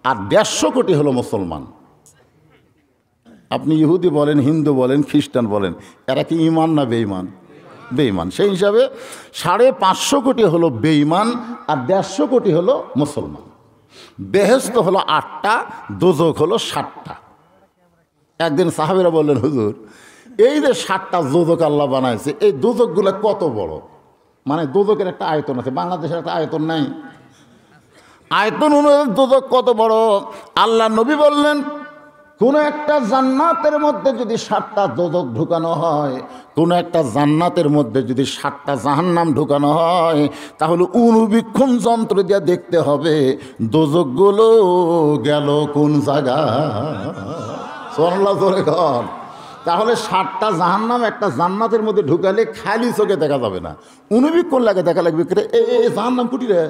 আর 150 কোটি হলো মুসলমান। আপনি ইহুদি বলেন, হিন্দু বলেন, খ্রিস্টান বলেন, এরা কি ইমান না বেঈমান? বেঈমান। সেই হিসাবে 550 কোটি হলো বেঈমান, আর 150 কোটি হলো মুসলমান। বেহেশত হলো 8টা, দোজখ হলো 7টা। একদিন সাহাবীরা বললেন, হুজুর এই যে 7টা দোজখ আল্লাহ বানাইছে, এই দোজখগুলো কত বড়? মানে দোজখের একটা আয়তন আছে, বাংলাদেশের একটা আয়তন নাই। আয়তন অনুযায়ী দোজখ কত বড়? আল্লাহ নবী বললেন, কোনো একটা জান্নাতের মধ্যে যদি 7টা দোজখ ঢুকানো হয়, কোনো একটা জান্নাতের মধ্যে যদি 7টা জাহান্নাম ঢুকানো হয়, তাহলে অনুবীক্ষণ যন্ত্র দিয়ে দেখতে হবে দোজখগুলো গেল কোন জায়গা। সুবহানাল্লাহ জোরে কর। তাহলে 7টা জাহান্নাম একটা জান্নাতের মধ্যে ঢুকালে খালি চোখে দেখা যাবে না, অনুবীক্ষণ লাগে দেখা লাগবে। এই জাহান্নাম কুটি রে,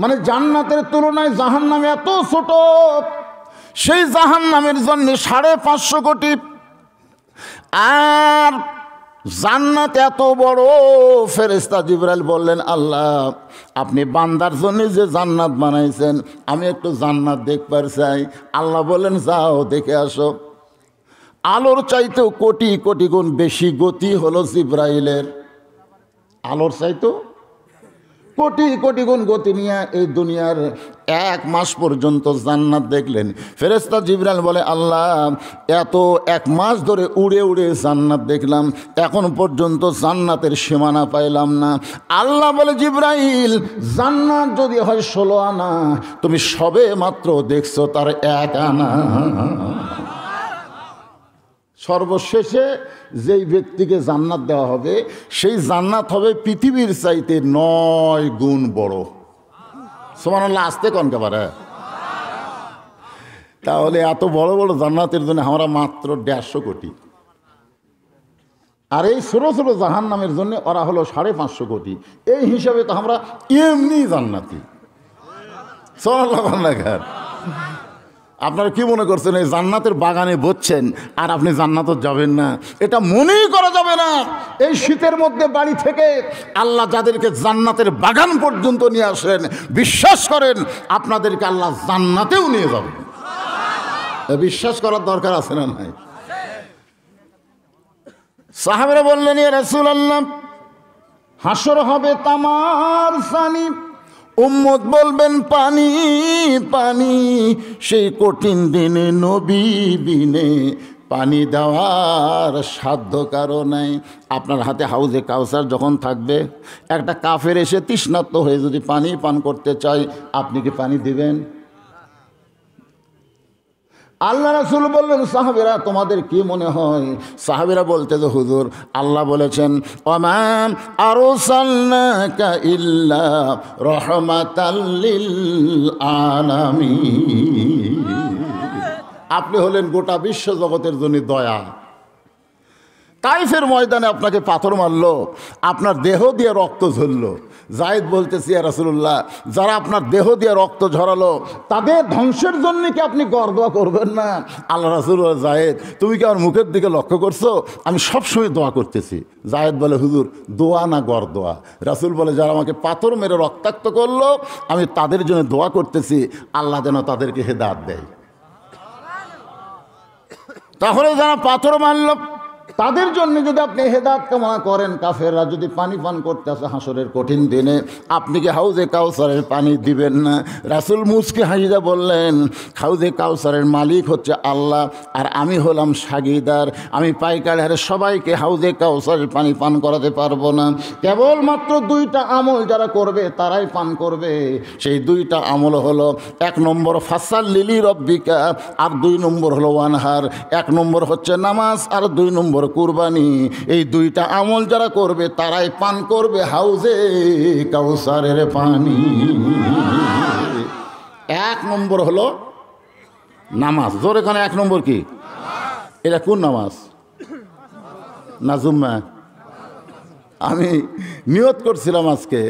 মানে জান্নাতের তুলনায় জাহান্নাম এত ছোট, সেই জাহান্নামের জন্য 550 কোটি, আর জান্নাত এত বড়। ফেরেশতা জিবরাইল বললেন, আল্লাহ আপনি বান্দার জন্য যে জান্নাত বানাইছেন, আমি একটু জান্নাত দেখবার চাই। আল্লাহ বললেন, যাও দেখে আসো। আলোর চাইতেও কোটি কোটি গুণ বেশি গতি হলো জিবরাইলের। আলোর চাইতেও কোটি কোটি গুণ গতি নিয়ে এই দুনিয়ার 1 মাস পর্যন্ত জান্নাত দেখলেন। ফেরেশতা জিবরাইল বলে, আল্লাহ এত 1 মাস ধরে উড়ে উড়ে জান্নাত দেখলাম, এখন পর্যন্ত জান্নাতের সীমানা পাইলাম না। আল্লাহ বলে, জিবরাইল জান্নাত যদি হয় 16 আনা, তুমি সবে মাত্র দেখছো তার 1 আনা। সর্বশেষে যেই ব্যক্তিকে জান্নাত দেওয়া হবে, সেই জান্নাত হবে পৃথিবীর চাইতে 9 গুণ বড়। সুবহানাল্লাহ, আসতে কোন কেবারে? তাহলে এত বড় বড় জান্নাতের জন্য আমরা মাত্র 150 কোটি। আর এই ছোটো ছোটো জাহান্নামের জন্য ওরা হলো 550 কোটি। এই হিসাবে তো আমরা এমনি জান্নাতি। সুবহানাল্লাহ। আপনারা কি মনে করছেন এই জান্নাতের বাগানে বসছেন আর আপনি জান্নাতে যাবেন না? এটা মনেই করা যাবে না। এই শীতের মধ্যে বাড়ি থেকে আল্লাহ যাদেরকে জান্নাতের বাগান পর্যন্ত নিয়ে আসেন, বিশ্বাস করেন আপনাদেরকে আল্লাহ জান্নাতেও নিয়ে যাবেন। বিশ্বাস করার দরকার আছে না নাই? সাহাবারা বললেন, ইয়া রাসূলুল্লাহ, হাসর হবে তামার সানি, উম্মত বলবেন পানি পানি। সেই কঠিন দিনে নবী বিনে পানি দেওয়ার সাধ্য কারো নাই। আপনার হাতে হাউজে কাউসার যখন থাকবে, একটা কাফের এসে তৃষ্ণার্ত হয়ে যদি পানি পান করতে চায়, আপনি কি পানি দিবেন? আল্লাহ রাসূল বললেন, সাহাবীরা তোমাদের কি মনে হয়? সাহাবীরা বলতে যে হুজুর, আল্লাহ বলেছেন ওমা আরসালনাকা ইল্লা রাহমাতাল লিল আলামিন। আপনি হলেন গোটা বিশ্ব জগতের জন্য দয়া। তাইফের ময়দানে আপনাকে পাথর মারলো, আপনার দেহ দিয়ে রক্ত ঝরলো। জায়েদ বলতেছি, ইয়া রাসূলুল্লাহ, যারা আপনার দেহ দিয়ে রক্ত ঝরালো তাদের ধ্বংসের জন্য কি আপনি গড় দোয়া করবেন না? আল্লাহ রাসূল, জায়েদ তুমি কি আমার মুখের দিকে লক্ষ্য করছো? আমি সবসময় দোয়া করতেছি। জায়েদ বলে, হুজুর দোয়া না গড় দোয়া? রাসূল বলে, যারা আমাকে পাথর মেরে রক্তাক্ত করলো আমি তাদের জন্য দোয়া করতেছি, আল্লাহ যেন তাদেরকে হেদায়েত দেয়। তাহলে যারা পাথর মারল তাদের জন্য যদি আপনি হেদায়েত কামনা করেন, কাফেররা যদি পানি পান করতে আসে হাসরের কঠিন দিনে, আপনি কি হাউজে কাউসারের পানি দিবেন না? রাসূল মুসকে হাসিয়া বললেন, হাউজে কাউসারের মালিক হচ্ছে আল্লাহ, আর আমি হলাম সাগীদার। আমি পাইকারি হারে সবাইকে হাউজে কাউসারের পানি পান করাতে পারবো না। কেবলমাত্র 2টা আমল যারা করবে তারাই পান করবে। সেই 2টা আমল হলো, 1 নম্বর ফাসাল্লি লিরাব্বিকা, আর 2 নম্বর হলো ওয়ানহার। 1 নম্বর হচ্ছে নামাজ, আর 2 নম্বর কুরবানি। এই 2টা আমল যারা করবে তারাই পান করবে হাউজে কাউসারের পানি। 1 নম্বর হলো নামাজ। জোরে কানে 1 নম্বর কি? এটা কোন নামাজ? না জুম্মা? আমি নিয়ত করছিলাম আজকে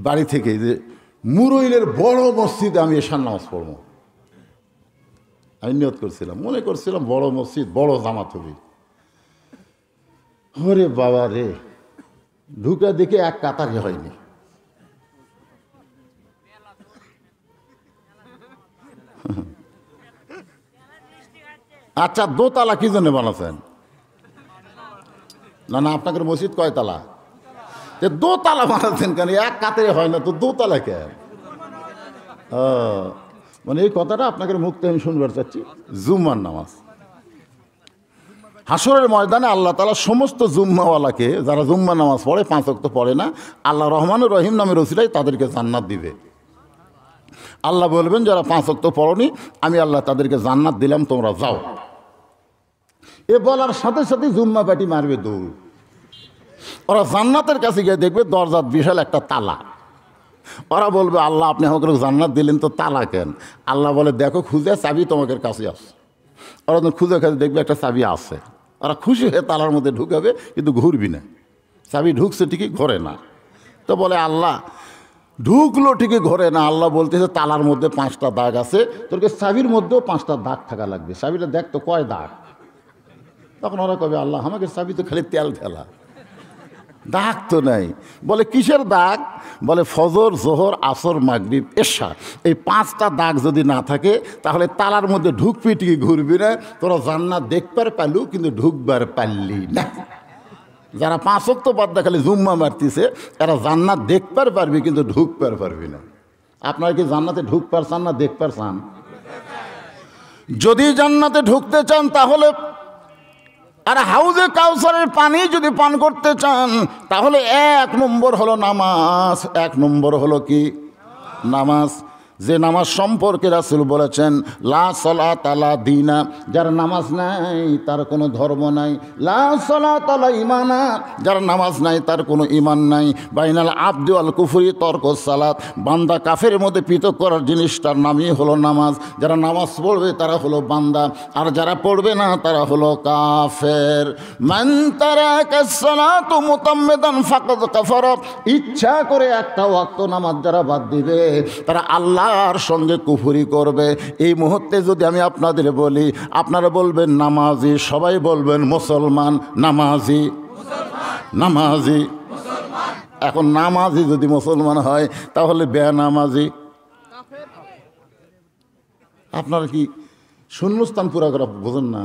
বাড়ি থেকে যে মুরইলের বড় মসজিদে আমি এশার নামাজ পড়ব। আমি নিয়ত করছিলাম, মনে করছিলাম বড় মসজিদ, বড় জামাত হবে। ওরে বাবা রে, ঢুকে দেখে এক কাতারে হয়নি। আচ্ছা, দোতলা কি জন্য বানাচ্ছেন? না না, আপনাদের মসজিদ কয়তলা? দোতলা বানাচ্ছেন কেন? এক কাতারে হয় না তো দোতলা কেন? মানে এই কথাটা আপনাদের মুখ থেকে আমি শুনবার চাচ্ছি। জুম্মার নামাজ হাসরের ময়দানে আল্লাহ তাআলা সমস্ত জুম্মাওয়ালাকে, যারা জুম্মা নামাজ পড়ে 5 ওয়াক্ত পড়ে না, আল্লাহ রহমানুর রহিম নামের ওসিলায় তাদেরকে জান্নাত দিবে। আল্লাহ বলবেন, যারা 5 ওয়াক্ত পড়নি আমি আল্লাহ তাদেরকে জান্নাত দিলাম, তোমরা যাও। এ বলার সাথে সাথে জুম্মা পাটি মারবে দৌড়। ওরা জান্নাতের কাছে গিয়ে দেখবে দরজার বিশাল একটা তালা। ওরা বলবে, আল্লাহ আপনি আমাকে জান্নাত দিলেন তো তালা কেন? আল্লাহ বলে, দেখো খুঁজে চাবি তোমাদের কাছে আসে। ওরা খুঁজে কাছে দেখবে একটা চাবি আছে। ওরা খুশি হয়ে তালার মধ্যে ঢুকাবে, কিন্তু ঘুরবি না। চাবি ঢুকছে ঠিকই, ঘরে না। তো বলে, আল্লাহ ঢুকলো ঠিকই, ঘরে না। আল্লাহ বলতেছে, তালার মধ্যে 5টা দাগ আছে, তোরকে চাবির মধ্যেও 5টা দাগ থাকা লাগবে। চাবিটা দেখ তো কয় দাগ। তখন ওরা কবে, আল্লাহ আমাকে চাবি তো খালি তেল ফেলা, দাগ তো নাই। বলে, কিসের দাগ? বলে, ফজর, জোহর, আসর, মাগরিব, এশা, এই 5টা দাগ যদি না থাকে তাহলে তালার মধ্যে ঢুকবি ঠিকই, ঘুরবি না। তোরা জান্নাত দেখবার পারলু কিন্তু ঢুকবার পারলি না। যারা 5 ওয়াক্ত বাদ খালি জুম্মা মারতিছে, এরা জান্নাত দেখবার পারবি কিন্তু ঢুকবার পারবি না। আপনারা কি জান্নাতে ঢুকবার চান না দেখবার চান? যদি জান্নাতে ঢুকতে চান তাহলে, আর হাউজে কাউসারের পানি যদি পান করতে চান তাহলে 1 নম্বর হলো নামাজ। 1 নম্বর হলো কি? নামাজ। যে নামাজ সম্পর্কে রাসূল বলেছেন লা সালাতা লা দীনা, যার নামাজ নাই তার কোনো ধর্ম নাই। লা সালাতা লা ঈমানা, যার নামাজ নাই তার কোনো ঈমান নাই। বাইনাল আবদি ওয়াল কুফরি তরকুস সালাত, বান্দা কাফের মধ্যে পৃথক করার জিনিসটার নামই হলো নামাজ। যারা নামাজ পড়বে তারা হলো বান্দা, আর যারা পড়বে না তারা হলো কাফের। মান তারাকাস সালাতু মুতাম্মিদান ফাকাদ কাফারা, ইচ্ছা করে একটা ওয়াক্ত নামাজ যারা বাদ দিবে তারা আল্লাহর সঙ্গে কুফরি করবে। এই মুহূর্তে যদি আমি আপনাদের বলি, আপনারা বলবেন নামাজি, সবাই বলবেন মুসলমান। নামাজি নামাজি, এখন নামাজি যদি মুসলমান হয় তাহলে বেনামাজি। আপনারা কি শূন্যস্থান পুরা করা বোঝেন না?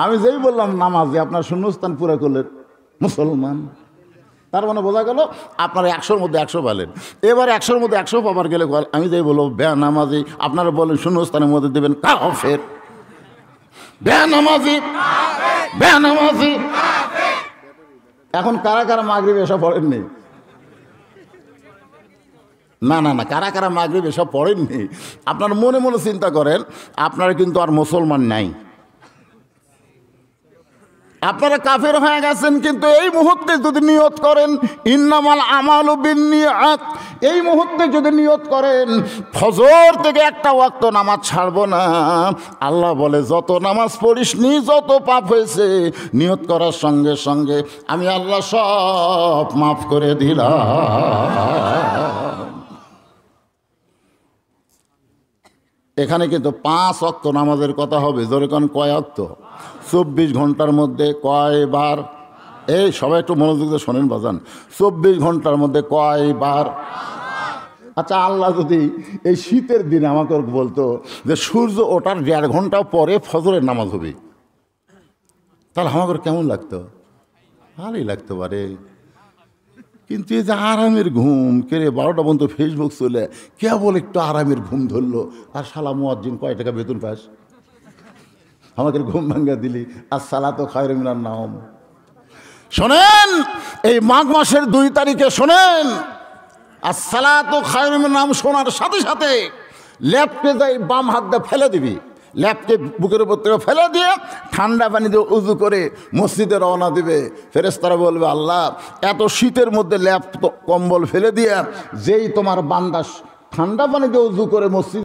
আমি যেই বললাম নামাজি, আপনার শূন্যস্থান পুরা করলেন মুসলমান। তার মানে বোঝা গেল আপনারা 100-র মধ্যে 100 পেলেন। এবার 100-র মধ্যে 100 পাবার গেলে আমি যেই বলবো বেনামাজি, আপনারা বলেন শূন্যস্থানের মধ্যে দেবেন কাফের। বেনামাজি বেনামাজি। এখন কারা কারা মাগরিব এসব পড়েননি? না না না, কারা কারা মাগরিব এসব পড়েননি? আপনার মনে মনে চিন্তা করেন, আপনারা কিন্তু আর মুসলমান নাই, আপনারা কাফের হয়ে গেছেন। কিন্তু এই মুহূর্তে যদি নিয়ত করেন ইন্নামাল আমালু বিন্নিয়াত, এই মুহূর্তে যদি নিয়ত করেন ফজর থেকে একটা ওয়াক্ত নামাজ ছাড়বো না, আল্লাহ বলে যত নামাজ পড়িসনি, যত পাপ হয়েছে, নিয়ত করার সঙ্গে সঙ্গে আমি আল্লাহ সব মাফ করে দিলাম। এখানে কিন্তু 5 ওয়াক্ত নামাজের কথা হবে। জোরে কোন কয় ওয়াক্ত? 24 ঘন্টার মধ্যে কয়বার? এই সবাই একটু মনোযোগ দিয়ে শোনেন বাজান, 24 ঘন্টার মধ্যে কয়বার? আচ্ছা, আল্লাহ যদি এই শীতের দিনে আমাকে বলতো যে সূর্য ওঠার 1.5 ঘন্টা পরে ফজরের নামাজ হবে, তাহলে আমাকে কেমন লাগতো? ভালোই লাগতে পারে। কিন্তু এই যে আরামের ঘুম, কেড়ে 12টা পর্যন্ত ফেসবুক চলে, কেবল একটু আরামের ঘুম ধরলো, আর শালা মুয়াজ্জিন কয় টাকা বেতন পাস, আমাকে ঘুম ভাঙ্গা দিলি। আর সালাতু খায়রুম মিনান নাওম। শোনেন, এই মাঘ মাসের 2 তারিখে শোনেন, আর সালাতু খায়রুম মিনান নাওম শোনার সাথে সাথে ল্যাপটে যাই বাম হাত দিয়ে ফেলে দিবি, ল্যাপকে বুকের উপর থেকে ফেলে দিয়ে ঠান্ডা পানি দিয়ে উজু করে মসজিদে রওনা দিবে। ফেরেশতারা বলবে আল্লাহ, এত শীতের মধ্যে ল্যাপ কম্বল ফেলে দিয়ে যেই তোমার বান্দা ঠান্ডা পানি দিয়ে উজু করে মসজিদ